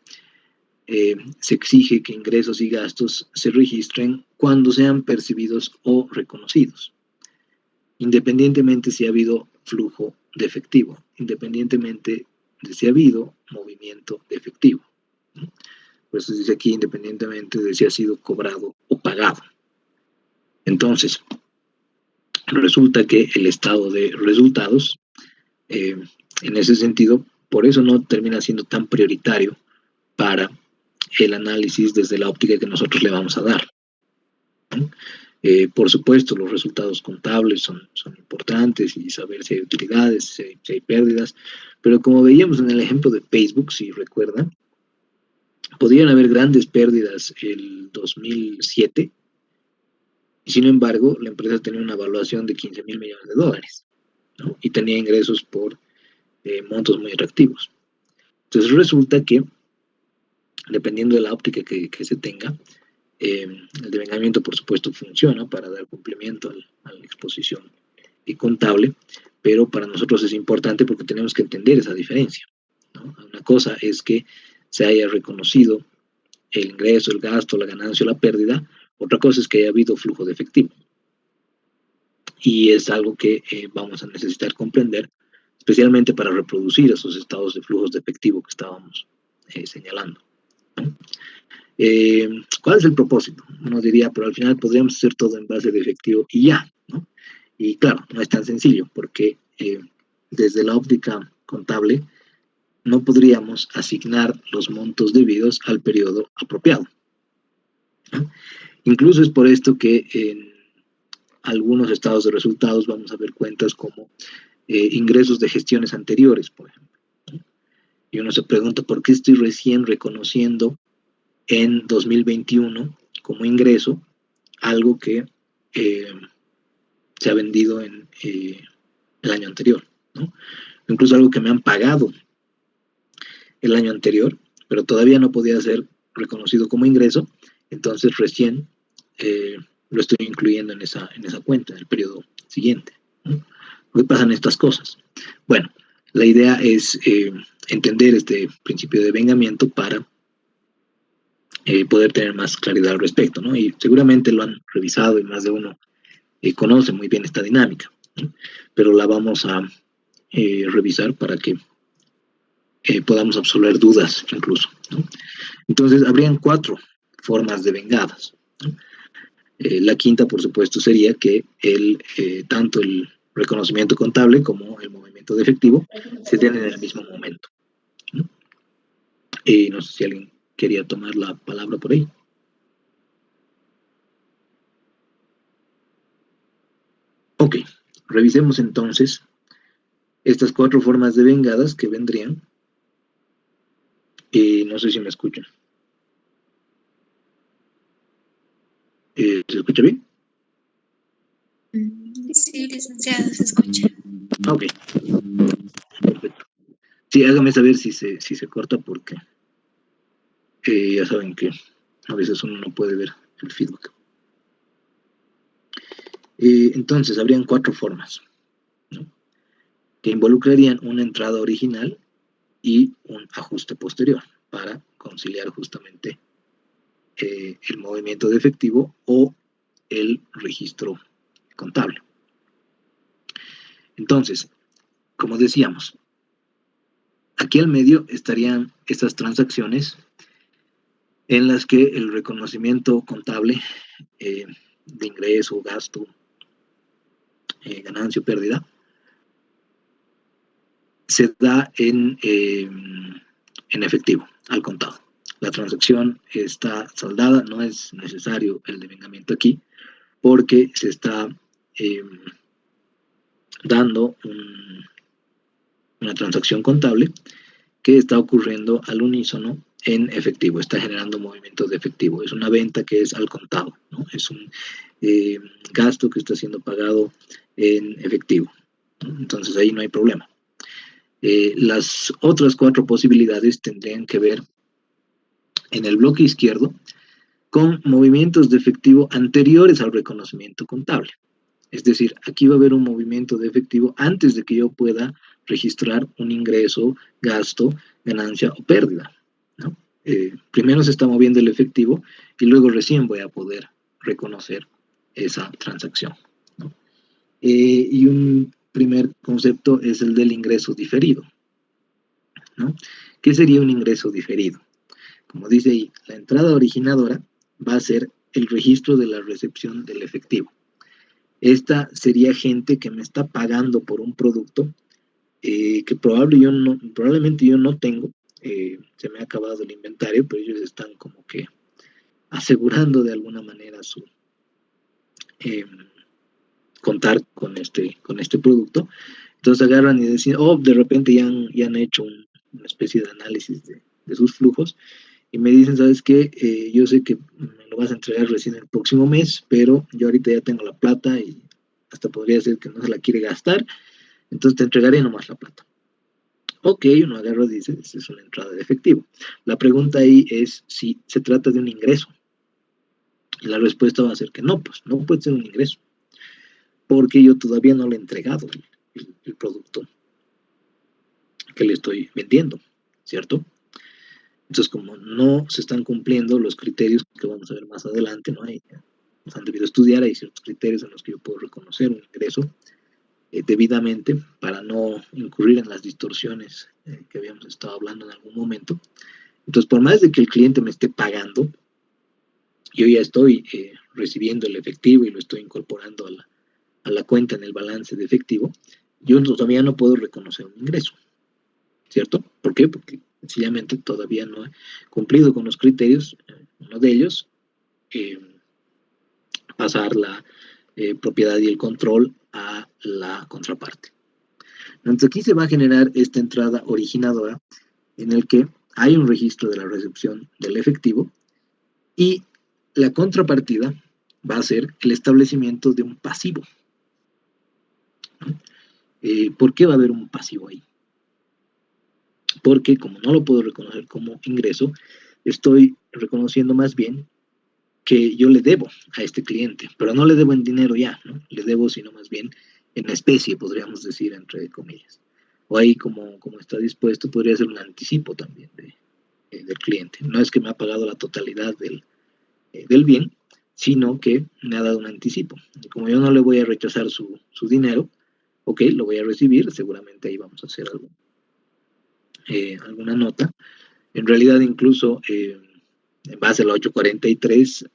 se exige que ingresos y gastos se registren cuando sean percibidos o reconocidos, independientemente si ha habido flujo de efectivo, independientemente de si ha habido movimiento de efectivo, ¿no? Por eso dice aquí independientemente de si ha sido cobrado o pagado. Entonces, resulta que el estado de resultados, en ese sentido, por eso no termina siendo tan prioritario para el análisis desde la óptica que nosotros le vamos a dar, ¿no? Por supuesto, los resultados contables son importantes y saber si hay utilidades, si hay pérdidas, pero como veíamos en el ejemplo de Facebook, si recuerdan, podrían haber grandes pérdidas el 2007 y sin embargo la empresa tenía una evaluación de 15.000 millones de dólares, ¿no? Y tenía ingresos por montos muy atractivos. Entonces resulta que, dependiendo de la óptica que se tenga, el devengamiento, por supuesto, funciona para dar cumplimiento a la exposición contable, pero para nosotros es importante porque tenemos que entender esa diferencia, ¿no? Una cosa es que se haya reconocido el ingreso, el gasto, la ganancia o la pérdida, otra cosa es que haya habido flujo de efectivo. y es algo que vamos a necesitar comprender, especialmente para reproducir esos estados de flujos de efectivo que estábamos señalando, ¿no? ¿Cuál es el propósito? Uno diría, pero al final podríamos hacer todo en base de efectivo y ya, ¿no? Y claro, no es tan sencillo, porque desde la óptica contable no podríamos asignar los montos debidos al periodo apropiado, ¿no? Incluso es por esto que en algunos estados de resultados vamos a ver cuentas como ingresos de gestiones anteriores, por ejemplo, ¿no? Y uno se pregunta, ¿por qué estoy recién reconociendo en 2021 como ingreso algo que se ha vendido en el año anterior, ¿no? Incluso algo que me han pagado el año anterior, pero todavía no podía ser reconocido como ingreso, entonces recién lo estoy incluyendo en esa cuenta, en el periodo siguiente, ¿no? ¿Por qué pasan estas cosas? Bueno, la idea es entender este principio de vengamiento para poder tener más claridad al respecto, ¿no? Y seguramente lo han revisado y más de uno conoce muy bien esta dinámica, ¿no? Pero la vamos a revisar para que podamos absolver dudas incluso, ¿no? Entonces, habrían 4 formas de vengadas, ¿no? La quinta, por supuesto, sería que tanto el reconocimiento contable como el movimiento de efectivo se den en el mismo momento, ¿no? No sé si alguien quería tomar la palabra por ahí. Ok, revisemos entonces estas 4 formas de vengadas que vendrían. No sé si me escuchan. ¿Se escucha bien? Sí, licenciado, se escucha. Ok, perfecto. Sí, hágame saber si se corta porque ya saben que a veces uno no puede ver el feedback. Entonces, habrían 4 formas, ¿no? Que involucrarían una entrada original y un ajuste posterior para conciliar justamente el movimiento de efectivo o el registro contable. Entonces, como decíamos, aquí al medio estarían estas transacciones en las que el reconocimiento contable de ingreso, gasto, ganancia o pérdida se da en efectivo, al contado. La transacción está saldada, no es necesario el devengamiento aquí, porque se está dando una transacción contable que está ocurriendo al unísono en efectivo, está generando movimientos de efectivo. Es una venta que es al contado, ¿no? Es un gasto que está siendo pagado en efectivo, ¿no? Entonces ahí no hay problema. Las otras 4 posibilidades tendrían que ver en el bloque izquierdo con movimientos de efectivo anteriores al reconocimiento contable. Es decir, aquí va a haber un movimiento de efectivo antes de que yo pueda registrar un ingreso, gasto, ganancia o pérdida, ¿no? Primero se está moviendo el efectivo y luego recién voy a poder reconocer esa transacción, ¿no? Y un primer concepto es el del ingreso diferido, ¿no? ¿Qué sería un ingreso diferido? Como dice ahí, la entrada originadora va a ser el registro de la recepción del efectivo. Esta sería gente que me está pagando por un producto que probablemente yo no tengo, se me ha acabado el inventario, pero ellos están como que asegurando de alguna manera su contar con este producto. Entonces agarran y dicen, de repente ya han hecho una especie de análisis de sus flujos y me dicen, ¿sabes qué? Yo sé que me lo vas a entregar recién el próximo mes, pero yo ahorita ya tengo la plata y hasta podría ser que no se la quiere gastar, entonces te entregaré nomás la plata. Ok, uno agarra y dice, esta es una entrada de efectivo. La pregunta ahí es si se trata de un ingreso. Y la respuesta va a ser que no, pues no puede ser un ingreso, porque yo todavía no le he entregado el producto que le estoy vendiendo, ¿cierto? Entonces, como no se están cumpliendo los criterios que vamos a ver más adelante, ¿no? los han debido estudiar. Hay ciertos criterios en los que yo puedo reconocer un ingreso debidamente para no incurrir en las distorsiones que habíamos estado hablando en algún momento. Entonces, por más de que el cliente me esté pagando, yo ya estoy recibiendo el efectivo y lo estoy incorporando a la cuenta en el balance de efectivo, yo todavía no puedo reconocer un ingreso, ¿cierto? ¿Por qué? Porque sencillamente todavía no he cumplido con los criterios. Uno de ellos, pasar la propiedad y el control a la contraparte. Entonces aquí se va a generar esta entrada originadora en el que hay un registro de la recepción del efectivo y la contrapartida va a ser el establecimiento de un pasivo. ¿Por qué va a haber un pasivo ahí? Porque como no lo puedo reconocer como ingreso, estoy reconociendo más bien que yo le debo a este cliente, pero no le debo en dinero ya, ¿no? Le debo, sino más bien en especie, podríamos decir, entre comillas. O ahí, como está dispuesto, podría ser un anticipo también del cliente. No es que me ha pagado la totalidad del bien, sino que me ha dado un anticipo. Y como yo no le voy a rechazar su dinero, ok, lo voy a recibir, seguramente ahí vamos a hacer alguna nota. En realidad, incluso en base a la 843,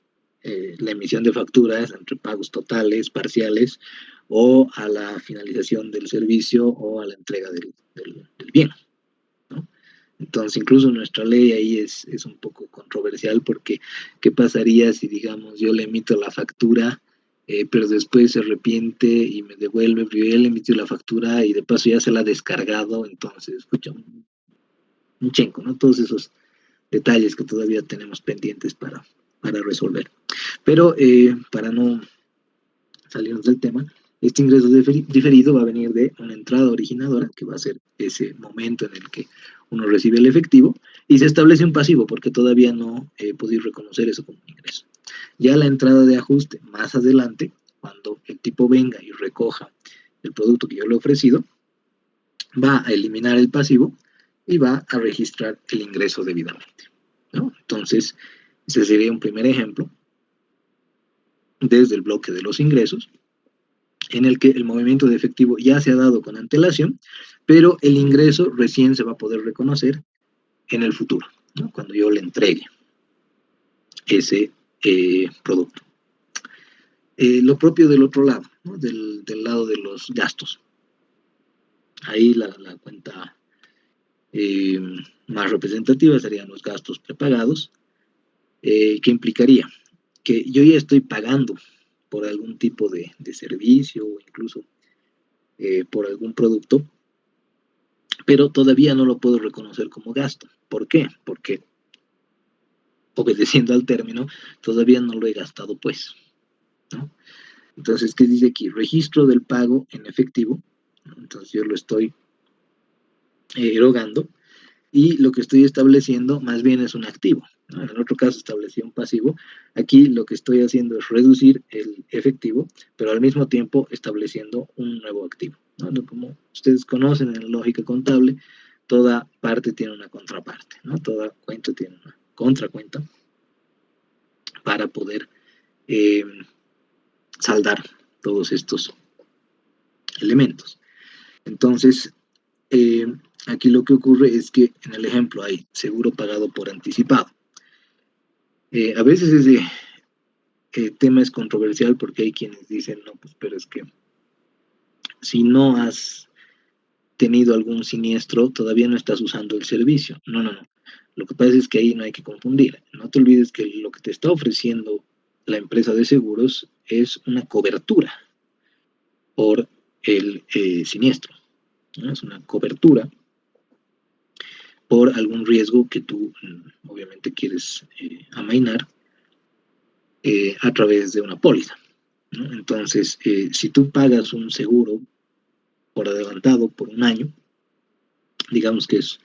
la emisión de facturas entre pagos totales, parciales, o a la finalización del servicio o a la entrega del bien, ¿no? Entonces, incluso nuestra ley ahí es un poco controversial, porque ¿qué pasaría si, digamos, yo le emito la factura, pero después se arrepiente y me devuelve, pero yo ya le emitió la factura y de paso ya se la ha descargado? Entonces, escucha, un chenco, ¿no? Todos esos detalles que todavía tenemos pendientes para resolver. Pero para no salirnos del tema, este ingreso diferido va a venir de una entrada originadora, que va a ser ese momento en el que uno recibe el efectivo, y se establece un pasivo, porque todavía no he podido reconocer eso como un ingreso. Ya la entrada de ajuste más adelante, cuando el tipo venga y recoja el producto que yo le he ofrecido, va a eliminar el pasivo y va a registrar el ingreso debidamente, ¿no? Entonces, ese sería un primer ejemplo desde el bloque de los ingresos, en el que el movimiento de efectivo ya se ha dado con antelación, pero el ingreso recién se va a poder reconocer en el futuro, ¿no? Cuando yo le entregue ese producto. Lo propio del otro lado, ¿no? Del lado de los gastos. Ahí la cuenta más representativa serían los gastos prepagados, que implicaría que yo ya estoy pagando por algún tipo de servicio o incluso por algún producto, pero todavía no lo puedo reconocer como gasto. ¿Por qué? Porque, obedeciendo al término, todavía no lo he gastado, pues, ¿no? Entonces, ¿qué dice aquí? Registro del pago en efectivo, ¿no? Entonces yo lo estoy erogando, y lo que estoy estableciendo más bien es un activo, ¿no? En el otro caso establecí un pasivo. Aquí lo que estoy haciendo es reducir el efectivo, pero al mismo tiempo estableciendo un nuevo activo, ¿no? Como ustedes conocen en la lógica contable, toda parte tiene una contraparte, ¿no? Toda cuenta tiene una contracuenta para poder saldar todos estos elementos. Entonces, aquí lo que ocurre es que en el ejemplo hay seguro pagado por anticipado. A veces ese tema es controversial, porque hay quienes dicen, no, pues, pero es que si no has tenido algún siniestro, todavía no estás usando el servicio. No. Lo que pasa es que ahí no hay que confundir. No te olvides que lo que te está ofreciendo la empresa de seguros es una cobertura por el siniestro, ¿no? Es una cobertura por algún riesgo que tú obviamente quieres amainar a través de una póliza, ¿no? Entonces, si tú pagas un seguro por adelantado por un año, digamos que es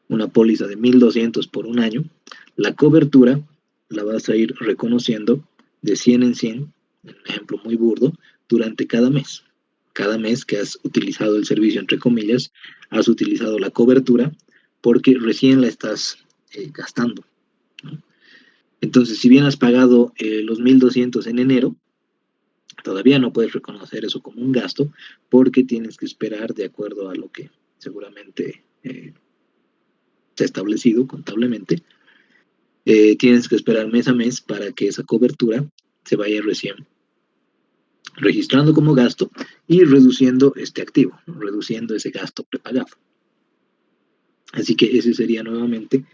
una póliza de 1,200 por un año, la cobertura la vas a ir reconociendo de 100 en 100, un ejemplo muy burdo, durante cada mes. Cada mes que has utilizado el servicio, entre comillas, has utilizado la cobertura porque recién la estás gastando, ¿no? Entonces, si bien has pagado los 1.200 en enero, todavía no puedes reconocer eso como un gasto porque tienes que esperar de acuerdo a lo que seguramente se ha establecido contablemente. Tienes que esperar mes a mes para que esa cobertura se vaya recién registrando como gasto y reduciendo este activo, ¿no? Reduciendo ese gasto prepagado. Así que ese sería nuevamente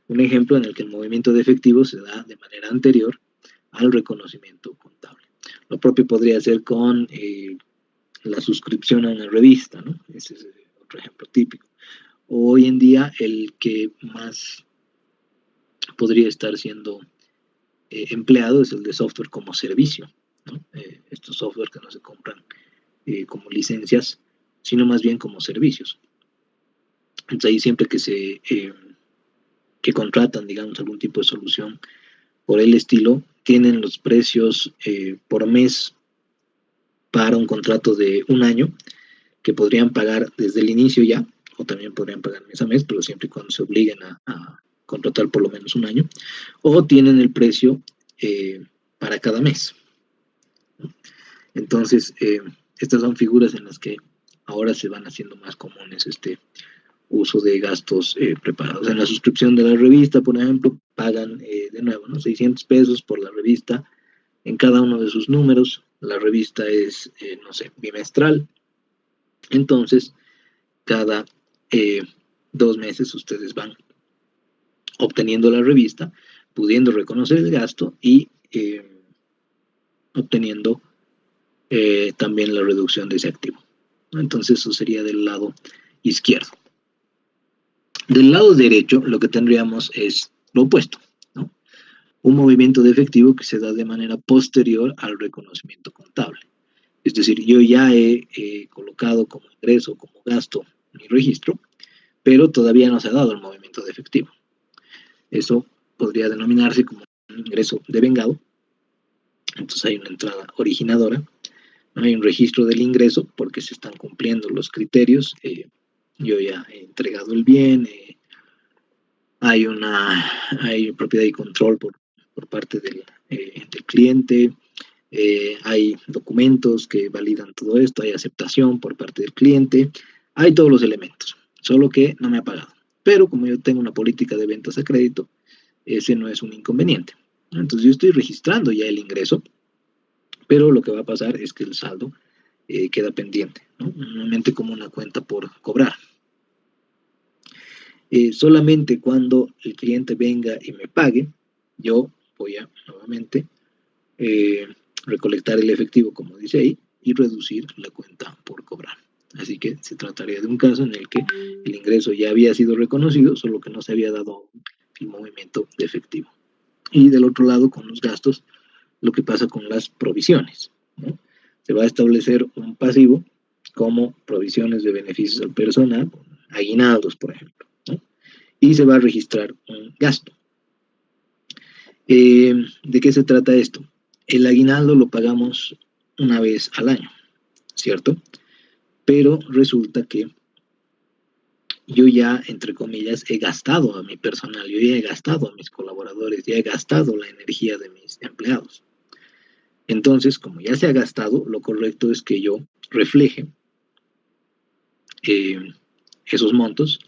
un ejemplo en el que el movimiento de efectivo se da de manera anterior al reconocimiento contable. Lo propio podría ser con la suscripción a una revista, ¿no? Ese es otro ejemplo típico. Hoy en día el que más podría estar siendo empleado es el de software como servicio, ¿no? Estos software que no se compran como licencias, sino más bien como servicios. Entonces ahí siempre que contratan, digamos, algún tipo de solución por el estilo, tienen los precios por mes para un contrato de un año, que podrían pagar desde el inicio ya, o también podrían pagar mes a mes, pero siempre y cuando se obliguen a contratar por lo menos un año, o tienen el precio para cada mes. Entonces, estas son figuras en las que ahora se van haciendo más comunes este uso de gastos preparados. En la suscripción de la revista, por ejemplo, pagan de nuevo, ¿no? 600 pesos por la revista en cada uno de sus números. La revista es, no sé, bimestral. Entonces, cada 2 meses ustedes van obteniendo la revista, pudiendo reconocer el gasto y obteniendo también la reducción de ese activo. Entonces, eso sería del lado izquierdo. Del lado derecho, lo que tendríamos es lo opuesto, ¿no? Un movimiento de efectivo que se da de manera posterior al reconocimiento contable. Es decir, yo ya he colocado como ingreso, como gasto mi registro, pero todavía no se ha dado el movimiento de efectivo. Eso podría denominarse como un ingreso devengado. Entonces hay una entrada originadora, no hay un registro del ingreso porque se están cumpliendo los criterios. Yo ya he entregado el bien, hay propiedad y control por parte del cliente, hay documentos que validan todo esto, hay aceptación por parte del cliente, hay todos los elementos, solo que no me ha pagado. Pero como yo tengo una política de ventas a crédito, ese no es un inconveniente. Entonces yo estoy registrando ya el ingreso, pero lo que va a pasar es que el saldo queda pendiente, ¿no? Normalmente como una cuenta por cobrar. Solamente cuando el cliente venga y me pague, yo voy a nuevamente recolectar el efectivo, como dice ahí, y reducir la cuenta por cobrar. Así que se trataría de un caso en el que el ingreso ya había sido reconocido, solo que no se había dado el movimiento de efectivo. Y del otro lado, con los gastos, lo que pasa con las provisiones, ¿no? Se va a establecer un pasivo como provisiones de beneficios al personal, aguinaldos, por ejemplo, ¿no? Y se va a registrar un gasto. ¿De qué se trata esto? El aguinaldo lo pagamos una vez al año, ¿cierto? Pero resulta que yo ya, entre comillas, he gastado a mi personal, yo ya he gastado a mis colaboradores, ya he gastado la energía de mis empleados. Entonces, como ya se ha gastado, lo correcto es que yo refleje esos montos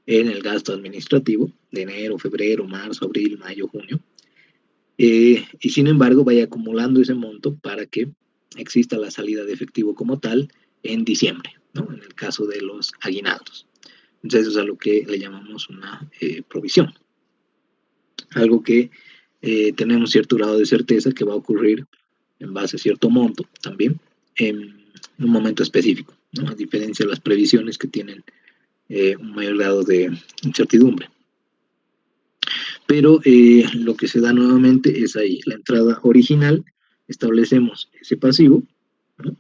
en el gasto administrativo de enero, febrero, marzo, abril, mayo, junio. Y sin embargo, vaya acumulando ese monto para que exista la salida de efectivo como tal en diciembre, ¿no? En el caso de los aguinaldos. Entonces, eso es a lo que le llamamos una provisión. Algo que tenemos cierto grado de certeza que va a ocurrir en base a cierto monto también en un momento específico, ¿no? A diferencia de las previsiones que tienen un mayor grado de incertidumbre. Pero lo que se da nuevamente es ahí, la entrada original, establecemos ese pasivo, ¿no?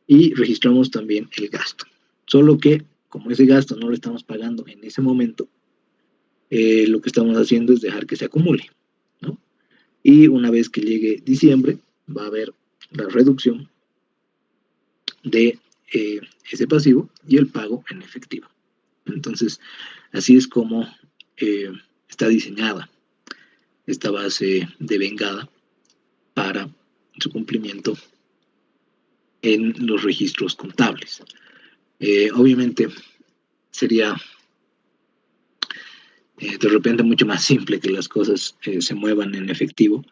Y registramos también el gasto. Solo que como ese gasto no lo estamos pagando en ese momento, lo que estamos haciendo es dejar que se acumule, ¿no? Y una vez que llegue diciembre, va a haber la reducción de ese pasivo y el pago en efectivo. Entonces, así es como está diseñada esta base devengada para su cumplimiento en los registros contables. Obviamente sería de repente mucho más simple que las cosas se muevan en efectivo,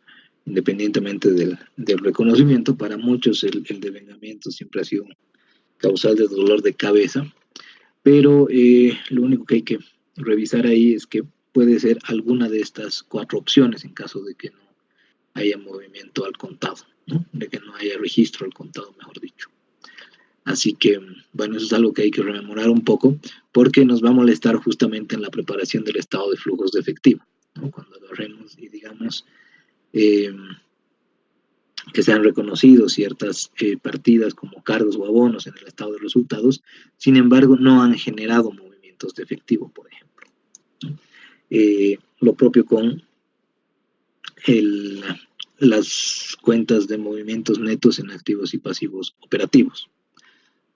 independientemente del reconocimiento. Para muchos el devengamiento siempre ha sido causal de dolor de cabeza, pero lo único que hay que revisar ahí es que puede ser alguna de estas 4 opciones en caso de que no haya movimiento al contado, ¿no? De que no haya registro al contado, mejor dicho. Así que, bueno, eso es algo que hay que rememorar un poco, porque nos va a molestar justamente en la preparación del estado de flujos de efectivo, ¿no? Cuando agarremos y digamos que se han reconocido ciertas partidas como cargos o abonos en el estado de resultados, sin embargo, no han generado movimientos de efectivo, por ejemplo, ¿no? Lo propio con las cuentas de movimientos netos en activos y pasivos operativos,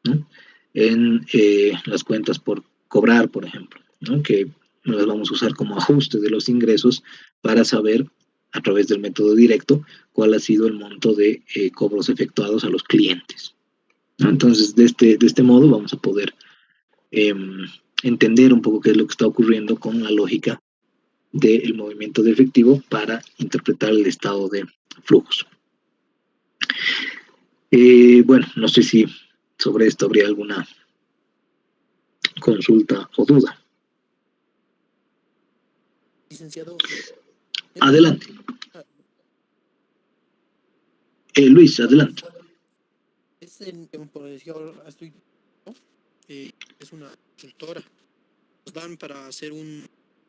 ¿no? En las cuentas por cobrar, por ejemplo, ¿no? Que las vamos a usar como ajuste de los ingresos para saber a través del método directo cuál ha sido el monto de cobros efectuados a los clientes, ¿no? Entonces, de este modo vamos a poder entender un poco qué es lo que está ocurriendo con la lógica del movimiento de efectivo para interpretar el estado de flujos. Bueno, no sé si sobre esto habría alguna consulta o duda. Licenciado. Adelante. Luis, adelante. Por decir, estoy, ¿no? Es una consultora. Nos dan para hacer un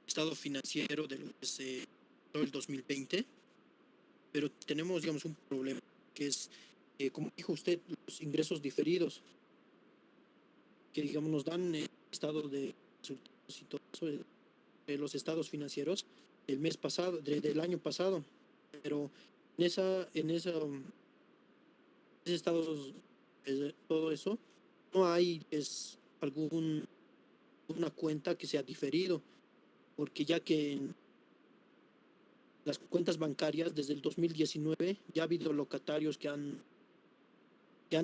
estado financiero de todo el 2020, pero tenemos, digamos, un problema, que es, como dijo usted, los ingresos diferidos, que, digamos, nos dan el estado de resultados y todo eso, los estados financieros del mes pasado, del año pasado, pero en ese estados, todo eso, no hay una cuenta que sea diferido, porque ya que en las cuentas bancarias desde el 2019 ya ha habido locatarios que han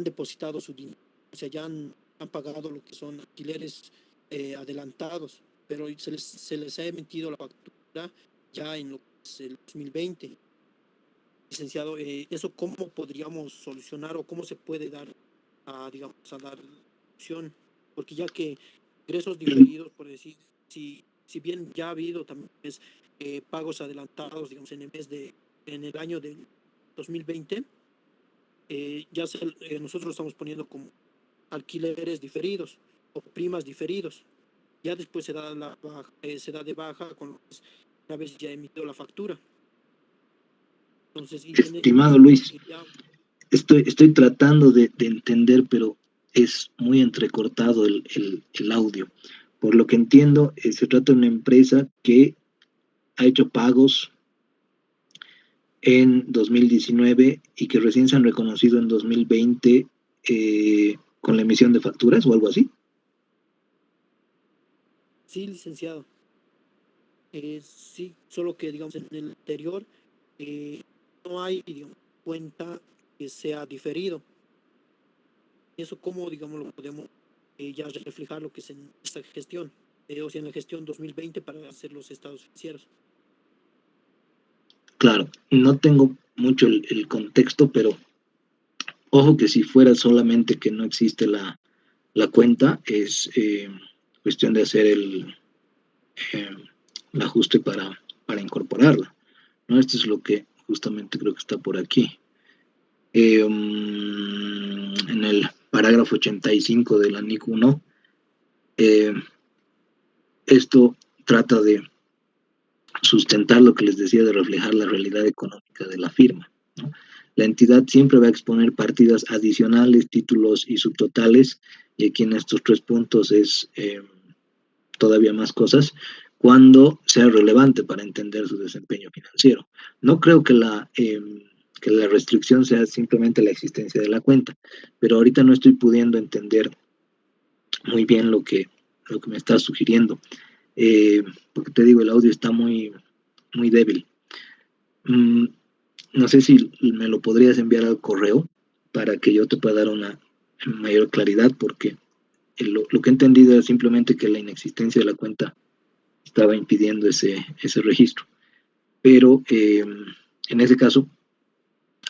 depositado su dinero, o sea, ya han pagado lo que son alquileres adelantados, pero se les ha emitido la factura ya en lo que es el 2020. Licenciado, ¿eso cómo podríamos solucionar o cómo se puede dar digamos, a dar solución? Porque ya que ingresos diferidos, por decir, si bien ya ha habido también pagos adelantados, digamos, en el año del 2020, nosotros lo estamos poniendo como alquileres diferidos o primas diferidos. Ya después se da de baja una vez ya emitido la factura. Entonces, estimado Luis, estoy tratando de entender, pero es muy entrecortado el audio. Por lo que entiendo, se trata de una empresa que ha hecho pagos en 2019 y que recién se han reconocido en 2020 con la emisión de facturas o algo así. Sí, licenciado. Sí, solo que, digamos, en el anterior no hay, digamos, cuenta que sea diferido. Eso cómo, digamos, lo podemos ya reflejar lo que es en esta gestión, o sea, en la gestión 2020 para hacer los estados financieros. Claro, no tengo mucho el contexto, pero ojo que si fuera solamente que no existe la cuenta, es cuestión de hacer el ajuste para incorporarla, ¿no? Esto es lo que justamente creo que está por aquí. En el parágrafo 85 de la NIC 1, esto trata de sustentar lo que les decía de reflejar la realidad económica de la firma, ¿no? La entidad siempre va a exponer partidas adicionales, títulos y subtotales, y aquí en estos 3 puntos es todavía más cosas, cuando sea relevante para entender su desempeño financiero. No creo que la restricción sea simplemente la existencia de la cuenta, pero ahorita no estoy pudiendo entender muy bien lo que me estás sugiriendo, porque te digo, el audio está muy, muy débil. No sé si me lo podrías enviar al correo para que yo te pueda dar una mayor claridad, porque lo que he entendido es simplemente que la inexistencia de la cuenta estaba impidiendo ese registro. Pero en ese caso,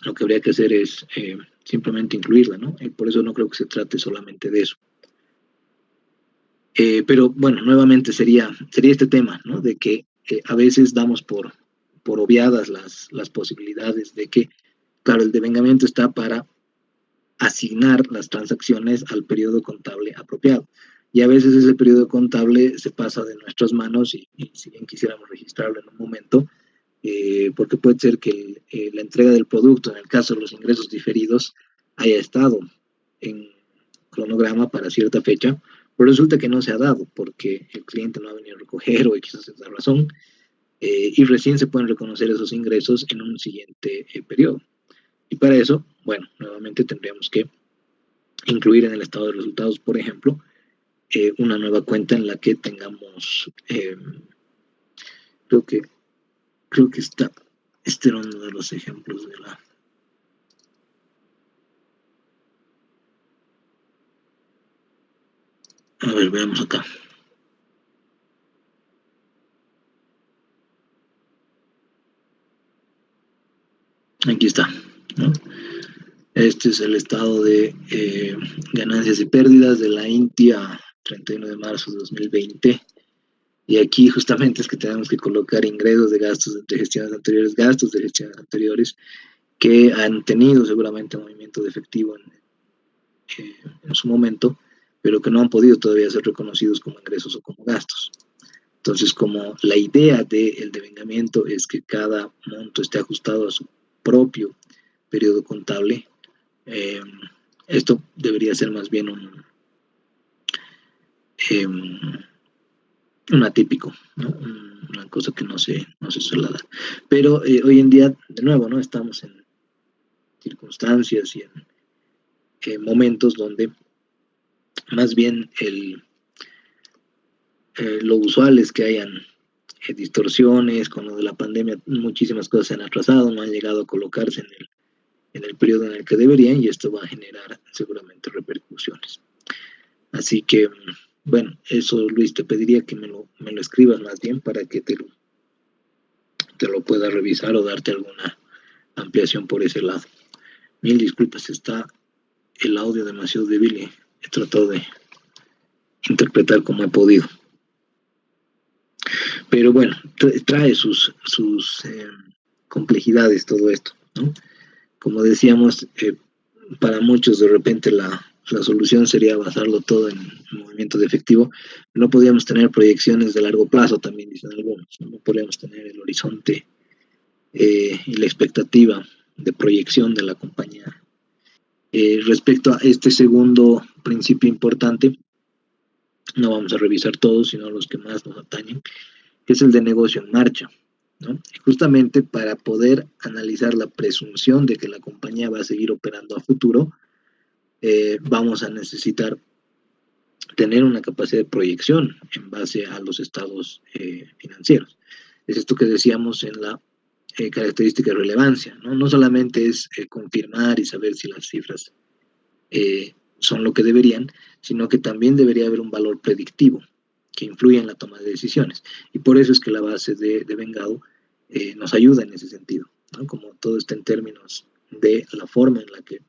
lo que habría que hacer es simplemente incluirla, ¿no? Por eso no creo que se trate solamente de eso. Pero bueno, nuevamente sería este tema, ¿no? De que a veces damos por obviadas las posibilidades de que, claro, el devengamiento está para asignar las transacciones al periodo contable apropiado. Y a veces ese periodo contable se pasa de nuestras manos y si bien quisiéramos registrarlo en un momento, porque puede ser que la entrega del producto, en el caso de los ingresos diferidos, haya estado en cronograma para cierta fecha, pero resulta que no se ha dado porque el cliente no ha venido a recoger o X esa razón, y recién se pueden reconocer esos ingresos en un siguiente periodo. Y para eso, bueno, nuevamente tendríamos que incluir en el estado de resultados, por ejemplo, una nueva cuenta en la que tengamos, creo que este era uno de los ejemplos de la... A ver, veamos acá. Aquí está, ¿no? Este es el estado de ganancias y pérdidas de la INTI a 31 de marzo de 2020. Y aquí justamente es que tenemos que colocar ingresos de gastos de gestiones anteriores, gastos de gestiones anteriores que han tenido seguramente movimiento de efectivo en su momento, pero que no han podido todavía ser reconocidos como ingresos o como gastos. Entonces, como la idea del devengamiento es que cada monto esté ajustado a su propio periodo contable, esto debería ser más bien un atípico, ¿no? Una cosa que no se suele dar. Pero hoy en día, de nuevo, ¿no? Estamos en circunstancias y en momentos donde más bien lo usual es que hayan distorsiones. Con lo de la pandemia muchísimas cosas se han atrasado, no han llegado a colocarse en el periodo en el que deberían, y esto va a generar seguramente repercusiones. Así que, bueno, eso, Luis, te pediría que me lo escribas más bien para que te lo pueda revisar o darte alguna ampliación por ese lado. Mil disculpas, está el audio demasiado débil y he tratado de interpretar como he podido. Pero bueno, trae sus complejidades todo esto, ¿no? Como decíamos, para muchos de repente la solución sería basarlo todo en movimiento de efectivo. No podíamos tener proyecciones de largo plazo, también dicen algunos, no podíamos tener el horizonte y la expectativa de proyección de la compañía. Respecto a este segundo principio importante, no vamos a revisar todos, sino los que más nos atañen, que es el de negocio en marcha, ¿no? Y justamente para poder analizar la presunción de que la compañía va a seguir operando a futuro, vamos a necesitar tener una capacidad de proyección en base a los estados financieros. Es esto que decíamos en la característica de relevancia, ¿no? No solamente es confirmar y saber si las cifras son lo que deberían, sino que también debería haber un valor predictivo que influye en la toma de decisiones. Y por eso es que la base de Vengado nos ayuda en ese sentido, ¿no? Como todo está en términos de la forma en la que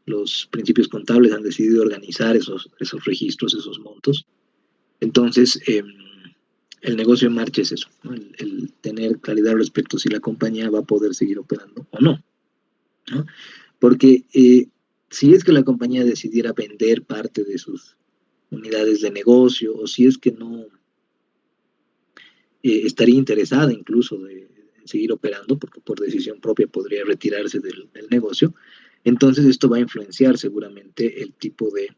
los principios contables han decidido organizar esos registros, esos montos. Entonces, el negocio en marcha es eso, ¿no? El tener claridad respecto a si la compañía va a poder seguir operando o no, ¿no? Porque si es que la compañía decidiera vender parte de sus unidades de negocio, o si es que no estaría interesada incluso de seguir operando, porque por decisión propia podría retirarse del negocio, entonces esto va a influenciar seguramente el tipo de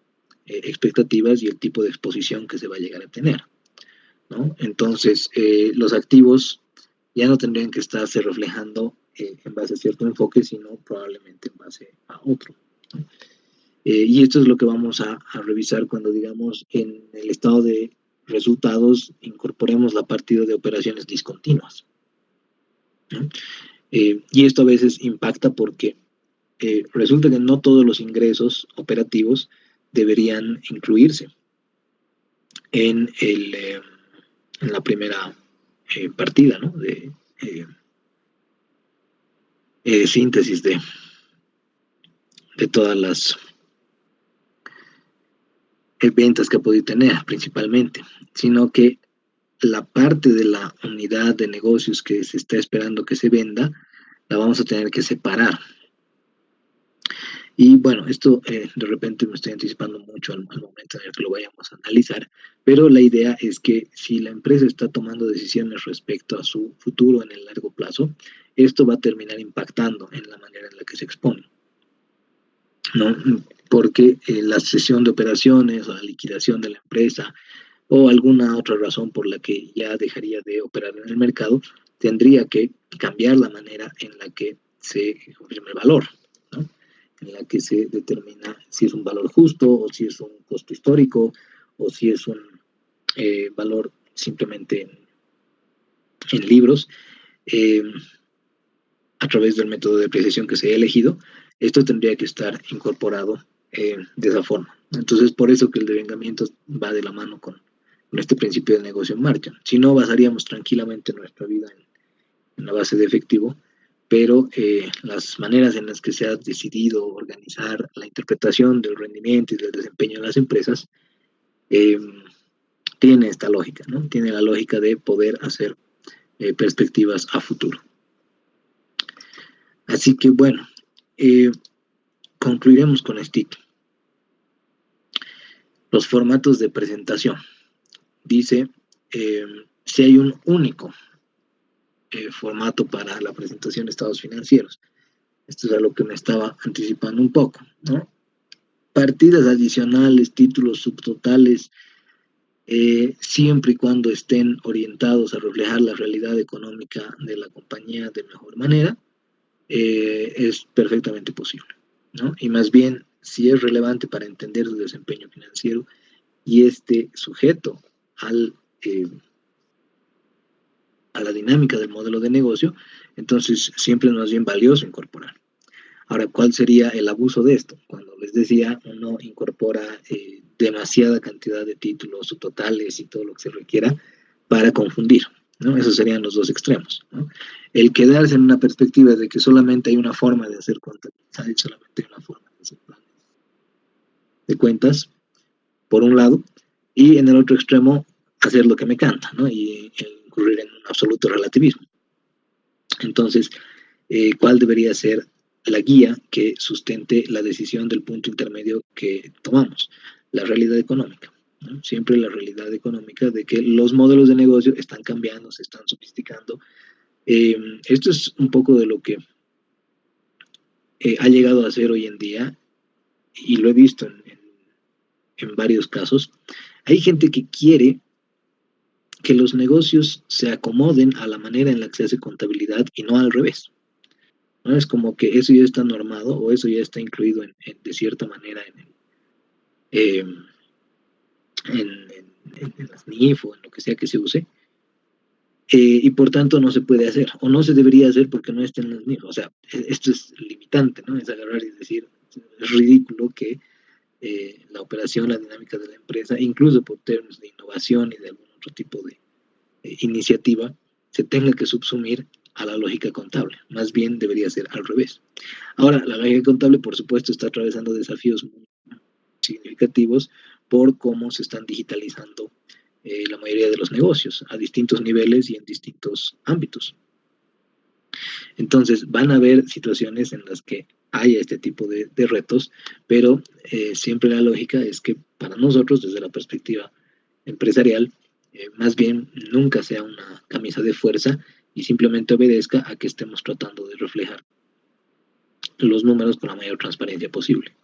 expectativas y el tipo de exposición que se va a llegar a tener, ¿no? Entonces, los activos ya no tendrían que estarse reflejando en base a cierto enfoque, sino probablemente en base a otro, ¿no? Y esto es lo que vamos a revisar cuando, digamos, en el estado de resultados incorporemos la partida de operaciones discontinuas, ¿no? Y esto a veces impacta porque resulta que no todos los ingresos operativos deberían incluirse en, en la primera partida, ¿no? De síntesis de todas las ventas que ha podido tener principalmente, sino que la parte de la unidad de negocios que se está esperando que se venda, la vamos a tener que separar. Y bueno, esto de repente me estoy anticipando mucho al momento en el que lo vayamos a analizar, pero la idea es que si la empresa está tomando decisiones respecto a su futuro en el largo plazo, esto va a terminar impactando en la manera en la que se expone, ¿no? Porque la cesión de operaciones o la liquidación de la empresa o alguna otra razón por la que ya dejaría de operar en el mercado, tendría que cambiar la manera en la que se confirma el valor, ¿no? En la que se determina si es un valor justo o si es un costo histórico o si es un valor simplemente en libros, a través del método de apreciación que se haya elegido. Esto tendría que estar incorporado de esa forma. Entonces, por eso que el devengamiento va de la mano con este principio de negocio en marcha. Si no, basaríamos tranquilamente nuestra vida en la base de efectivo, pero las maneras en las que se ha decidido organizar la interpretación del rendimiento y del desempeño de las empresas tiene esta lógica, ¿no? Tiene la lógica de poder hacer perspectivas a futuro. Así que bueno, concluiremos con esto. Los formatos de presentación. Dice, si hay un único formato para la presentación de estados financieros. Esto es a lo que me estaba anticipando un poco, ¿no? Partidas adicionales, títulos subtotales, siempre y cuando estén orientados a reflejar la realidad económica de la compañía de mejor manera, es perfectamente posible, ¿no? Y más bien, si es relevante para entender su desempeño financiero y este sujeto a la dinámica del modelo de negocio, entonces siempre es más bien valioso incorporar. Ahora, ¿cuál sería el abuso de esto? Cuando les decía, uno incorpora demasiada cantidad de títulos subtotales y todo lo que se requiera para confundir, ¿no? Esos serían los dos extremos, ¿no? El quedarse en una perspectiva de que solamente hay una forma de hacer contabilidad y solamente hay una forma de hacer planes de cuentas, por un lado, y en el otro extremo, hacer lo que me canta, ¿no? Y incurrir en un absoluto relativismo. Entonces, ¿cuál debería ser la guía que sustente la decisión del punto intermedio que tomamos? La realidad económica, ¿no? Siempre la realidad económica de que los modelos de negocio están cambiando, se están sofisticando. Esto es un poco de lo que ha llegado a ser hoy en día, y lo he visto en varios casos. Hay gente que quiere que los negocios se acomoden a la manera en la que se hace contabilidad y no al revés, ¿no? Es como que eso ya está normado o eso ya está incluido de cierta manera en las NIF o en lo que sea que se use, y por tanto no se puede hacer o no se debería hacer porque no está en las NIF. O sea, esto es limitante, ¿no? Es agarrar y decir, es ridículo que la operación, la dinámica de la empresa, incluso por términos de innovación y de algún otro tipo de iniciativa, se tenga que subsumir a la lógica contable. Más bien debería ser al revés. Ahora, la lógica contable, por supuesto, está atravesando desafíos muy significativos por cómo se están digitalizando la mayoría de los negocios a distintos niveles y en distintos ámbitos. Entonces, van a haber situaciones en las que haya este tipo de retos, pero siempre la lógica es que para nosotros, desde la perspectiva empresarial, más bien nunca sea una camisa de fuerza y simplemente obedezca a que estemos tratando de reflejar los números con la mayor transparencia posible.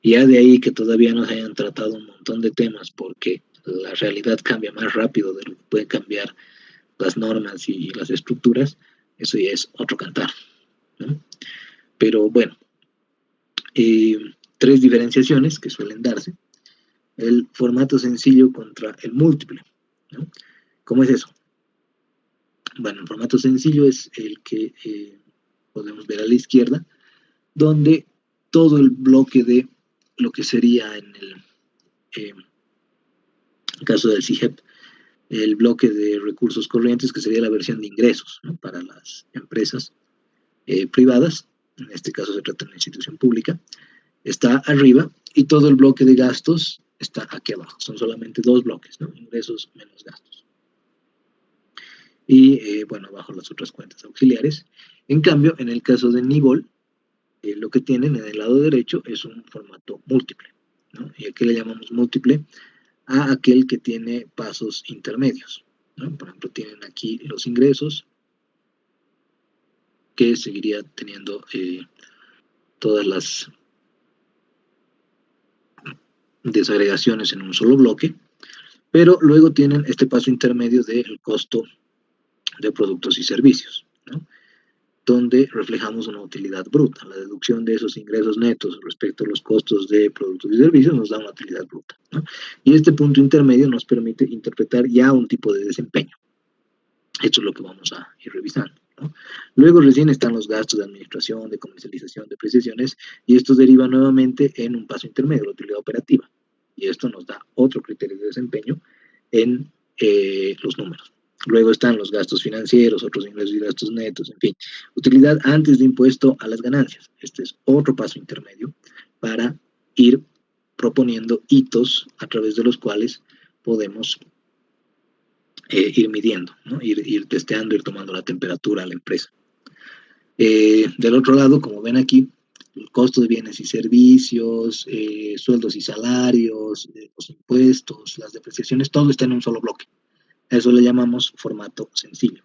Y ya de ahí que todavía no se hayan tratado un montón de temas porque la realidad cambia más rápido de lo que pueden cambiar las normas y las estructuras, eso ya es otro cantar, ¿no? Pero bueno, 3 diferenciaciones que suelen darse. El formato sencillo contra el múltiple, ¿no? ¿Cómo es eso? Bueno, el formato sencillo es el que podemos ver a la izquierda, donde todo el bloque de lo que sería en el caso del CIGEP, el bloque de recursos corrientes, que sería la versión de ingresos, ¿no?, para las empresas privadas, en este caso se trata de una institución pública, está arriba, y todo el bloque de gastos está aquí abajo. Son solamente dos bloques, ¿no?, ingresos menos gastos. Y bueno, abajo las otras cuentas auxiliares. En cambio, en el caso de Nibol, lo que tienen en el lado derecho es un formato múltiple, ¿no? Y aquí le llamamos múltiple a aquel que tiene pasos intermedios, ¿no? Por ejemplo, tienen aquí los ingresos, que seguiría teniendo todas las desagregaciones en un solo bloque, pero luego tienen este paso intermedio del costo de productos y servicios, ¿no?, donde reflejamos una utilidad bruta. La deducción de esos ingresos netos respecto a los costos de productos y servicios nos da una utilidad bruta, ¿no? Y este punto intermedio nos permite interpretar ya un tipo de desempeño. Esto es lo que vamos a ir revisando, ¿no? Luego recién están los gastos de administración, de comercialización, de precisiones, y estos derivan nuevamente en un paso intermedio, la utilidad operativa. Y esto nos da otro criterio de desempeño en los números. Luego están los gastos financieros, otros ingresos y gastos netos, en fin. Utilidad antes de impuesto a las ganancias. Este es otro paso intermedio para ir proponiendo hitos a través de los cuales podemos ir midiendo, ¿no?, ir testeando, ir tomando la temperatura a la empresa. Del otro lado, como ven aquí, el costo de bienes y servicios, sueldos y salarios, los impuestos, las depreciaciones, todo está en un solo bloque. A eso le llamamos formato sencillo.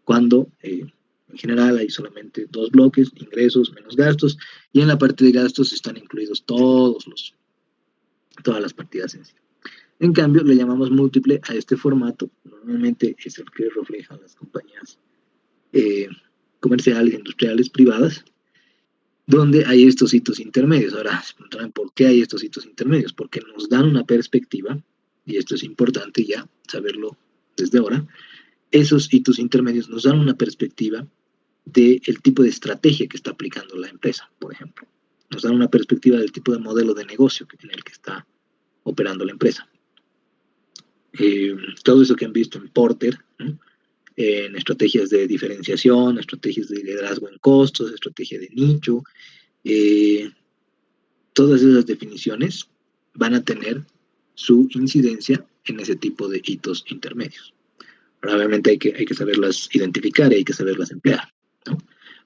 Cuando en general hay solamente dos bloques, ingresos menos gastos, y en la parte de gastos están incluidos todas las partidas sencillas. En cambio, le llamamos múltiple a este formato. Normalmente es el que reflejan las compañías comerciales, industriales, privadas, donde hay estos hitos intermedios. Ahora, se preguntarán por qué hay estos hitos intermedios. Porque nos dan una perspectiva, y esto es importante ya saberlo desde ahora. Esos hitos intermedios nos dan una perspectiva del tipo de estrategia que está aplicando la empresa, por ejemplo. Nos dan una perspectiva del tipo de modelo de negocio en el que está operando la empresa. Todo eso que han visto en Porter, ¿no?, en estrategias de diferenciación, estrategias de liderazgo en costos, estrategia de nicho, todas esas definiciones van a tener su incidencia en ese tipo de hitos intermedios. Obviamente hay que saberlas identificar y hay que saberlas emplear, ¿no?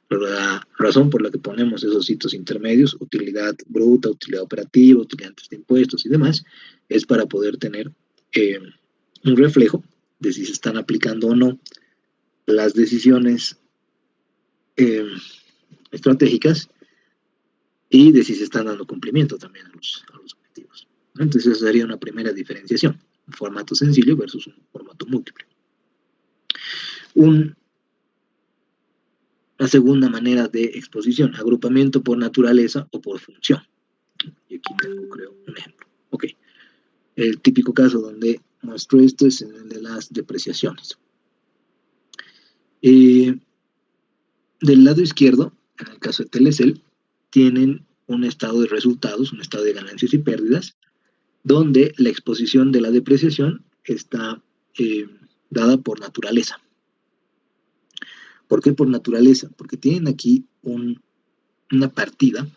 Pero la razón por la que ponemos esos hitos intermedios, utilidad bruta, utilidad operativa, utilidad antes de impuestos y demás, es para poder tener un reflejo de si se están aplicando o no las decisiones estratégicas y de si se están dando cumplimiento también a los objetivos. Entonces esa sería una primera diferenciación, un formato sencillo versus un formato múltiple. La segunda manera de exposición, agrupamiento por naturaleza o por función. Y aquí tengo, creo, un ejemplo. Ok. El típico caso donde muestro esto es en el de las depreciaciones. Del lado izquierdo, en el caso de Telecel, tienen un estado de resultados, un estado de ganancias y pérdidas, donde la exposición de la depreciación está dada por naturaleza. ¿Por qué por naturaleza? Porque tienen aquí una partida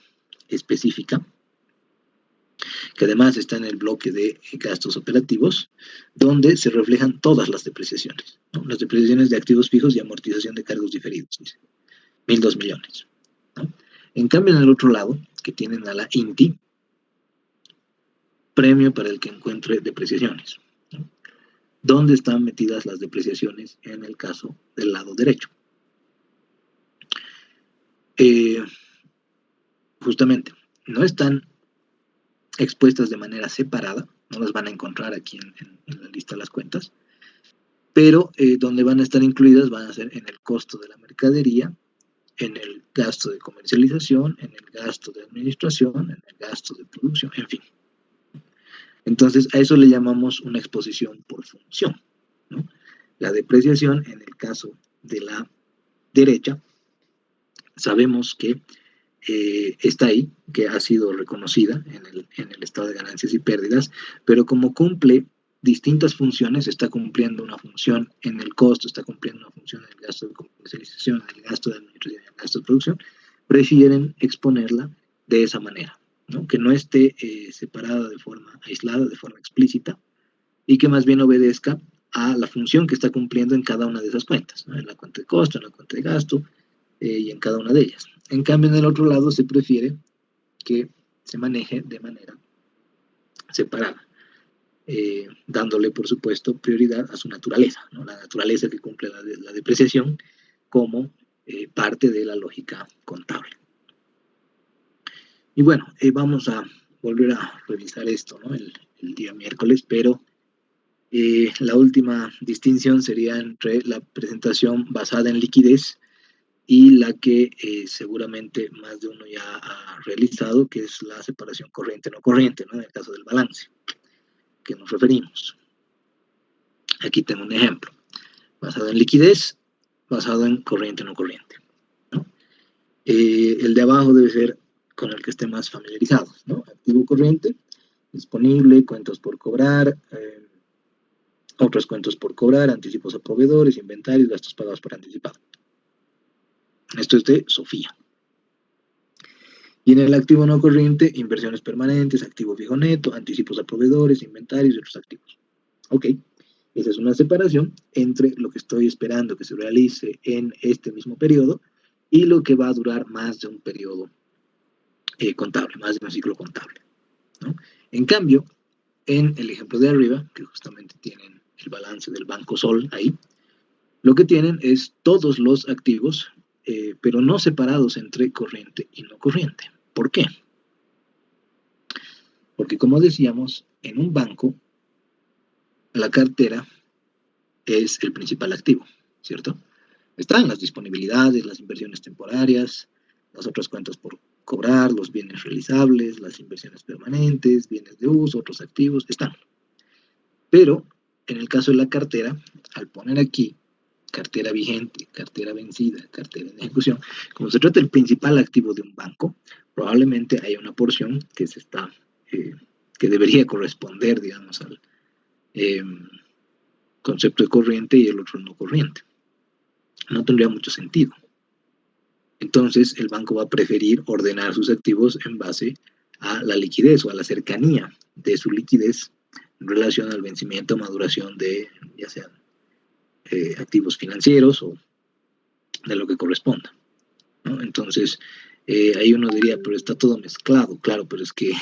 específica, que además está en el bloque de gastos operativos, donde se reflejan todas las depreciaciones, ¿no? Las depreciaciones de activos fijos y amortización de cargos diferidos, dice, 1.002 millones, ¿no? En cambio, en el otro lado, que tienen a la INTI, premio para el que encuentre depreciaciones, ¿no? ¿Dónde están metidas las depreciaciones en el caso del lado derecho? Justamente, no están expuestas de manera separada, no las van a encontrar aquí en la lista de las cuentas, pero donde van a estar incluidas van a ser en el costo de la mercadería, en el gasto de comercialización, en el gasto de administración, en el gasto de producción, en fin. Entonces, a eso le llamamos una exposición por función, ¿no? La depreciación, en el caso de la derecha, sabemos que está ahí, que ha sido reconocida en el estado de ganancias y pérdidas, pero como cumple distintas funciones, está cumpliendo una función en el costo, está cumpliendo una función en el gasto de comercialización, en el gasto de administración, en el gasto de producción, prefieren exponerla de esa manera, ¿no? Que no esté separada de forma aislada, de forma explícita, y que más bien obedezca a la función que está cumpliendo en cada una de esas cuentas, ¿no? En la cuenta de costo, en la cuenta de gasto, y en cada una de ellas. En cambio, en el otro lado se prefiere que se maneje de manera separada, dándole, por supuesto, prioridad a su naturaleza, ¿no? La naturaleza que cumple la depreciación como parte de la lógica contable. Y bueno, vamos a volver a revisar esto, ¿no? el día miércoles, pero la última distinción sería entre la presentación basada en liquidez y la que seguramente más de uno ya ha realizado, que es la separación corriente-no corriente, ¿no? En el caso del balance, que nos referimos. Aquí tengo un ejemplo, basado en liquidez, basado en corriente-no corriente, ¿no? El de abajo debe ser con el que esté más familiarizado, ¿no? Activo corriente, disponible, cuentas por cobrar, otros cuentos por cobrar, anticipos a proveedores, inventarios, gastos pagados por anticipado. Esto es de Sofía. Y en el activo no corriente, inversiones permanentes, activo fijo neto, anticipos a proveedores, inventarios y otros activos. Ok, esa es una separación entre lo que estoy esperando que se realice en este mismo periodo y lo que va a durar más de un periodo contable, más de un ciclo contable, ¿no? En cambio, en el ejemplo de arriba, que justamente tienen el balance del Banco Sol ahí, lo que tienen es todos los activos, pero no separados entre corriente y no corriente. ¿Por qué? Porque como decíamos, en un banco, la cartera es el principal activo, ¿cierto? Están las disponibilidades, las inversiones temporarias, las otras cuentas por cobrar, los bienes realizables, las inversiones permanentes, bienes de uso, otros activos, están. Pero en el caso de la cartera, al poner aquí cartera vigente, cartera vencida, cartera en ejecución, como se trata del principal activo de un banco, probablemente haya una porción que se está, que debería corresponder, digamos, al concepto de corriente y el otro no corriente. No tendría mucho sentido. Entonces, el banco va a preferir ordenar sus activos en base a la liquidez o a la cercanía de su liquidez en relación al vencimiento o maduración de, ya sean activos financieros o de lo que corresponda, ¿no? Entonces, ahí uno diría, pero está todo mezclado, claro, pero es que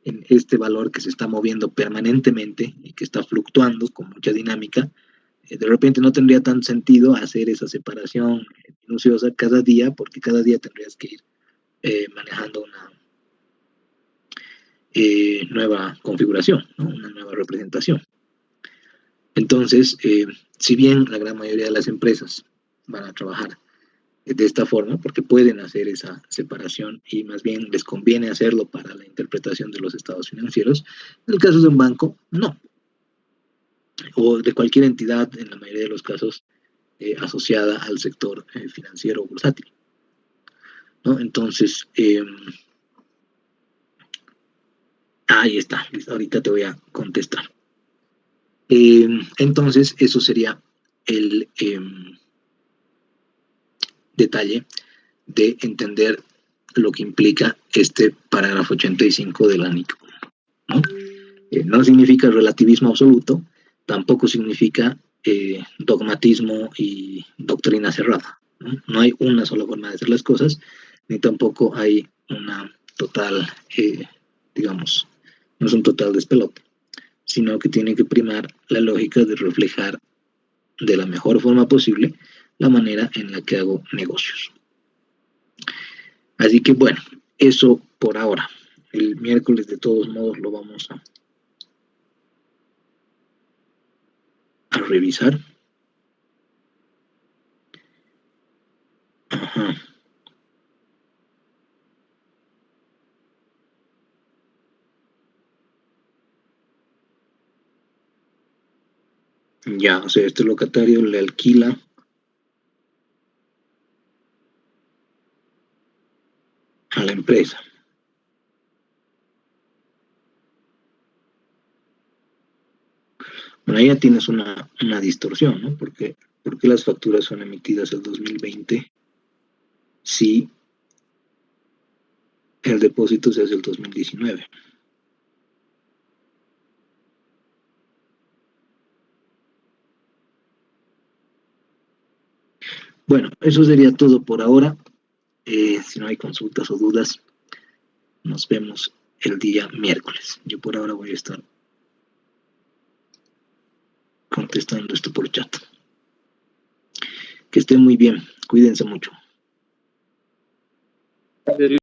en este valor que se está moviendo permanentemente y que está fluctuando con mucha dinámica, de repente no tendría tanto sentido hacer esa separación minuciosa cada día, porque cada día tendrías que ir manejando una nueva configuración, ¿no? Una nueva representación. Entonces, si bien la gran mayoría de las empresas van a trabajar de esta forma, porque pueden hacer esa separación y más bien les conviene hacerlo para la interpretación de los estados financieros, en el caso de un banco, no. O de cualquier entidad, en la mayoría de los casos, asociada al sector financiero o bursátil, ¿no? Entonces, ahí está, ahorita te voy a contestar. Entonces, eso sería el detalle de entender lo que implica este parágrafo 85 del ANIC, ¿no? No significa relativismo absoluto, tampoco significa dogmatismo y doctrina cerrada, ¿no? No hay una sola forma de hacer las cosas, ni tampoco hay una total, digamos, no es un total despelote, sino que tiene que primar la lógica de reflejar de la mejor forma posible la manera en la que hago negocios. Así que bueno, eso por ahora. El miércoles de todos modos lo vamos a revisar. Ajá. Ya, o sea, este locatario le alquila a la empresa. Bueno, ahí ya tienes una distorsión, ¿no? Porque las facturas son emitidas el 2020 si el depósito se hace el 2019. Bueno, eso sería todo por ahora. Si no hay consultas o dudas, nos vemos el día miércoles. Yo por ahora voy a estar contestando esto por chat. Que estén muy bien, cuídense mucho.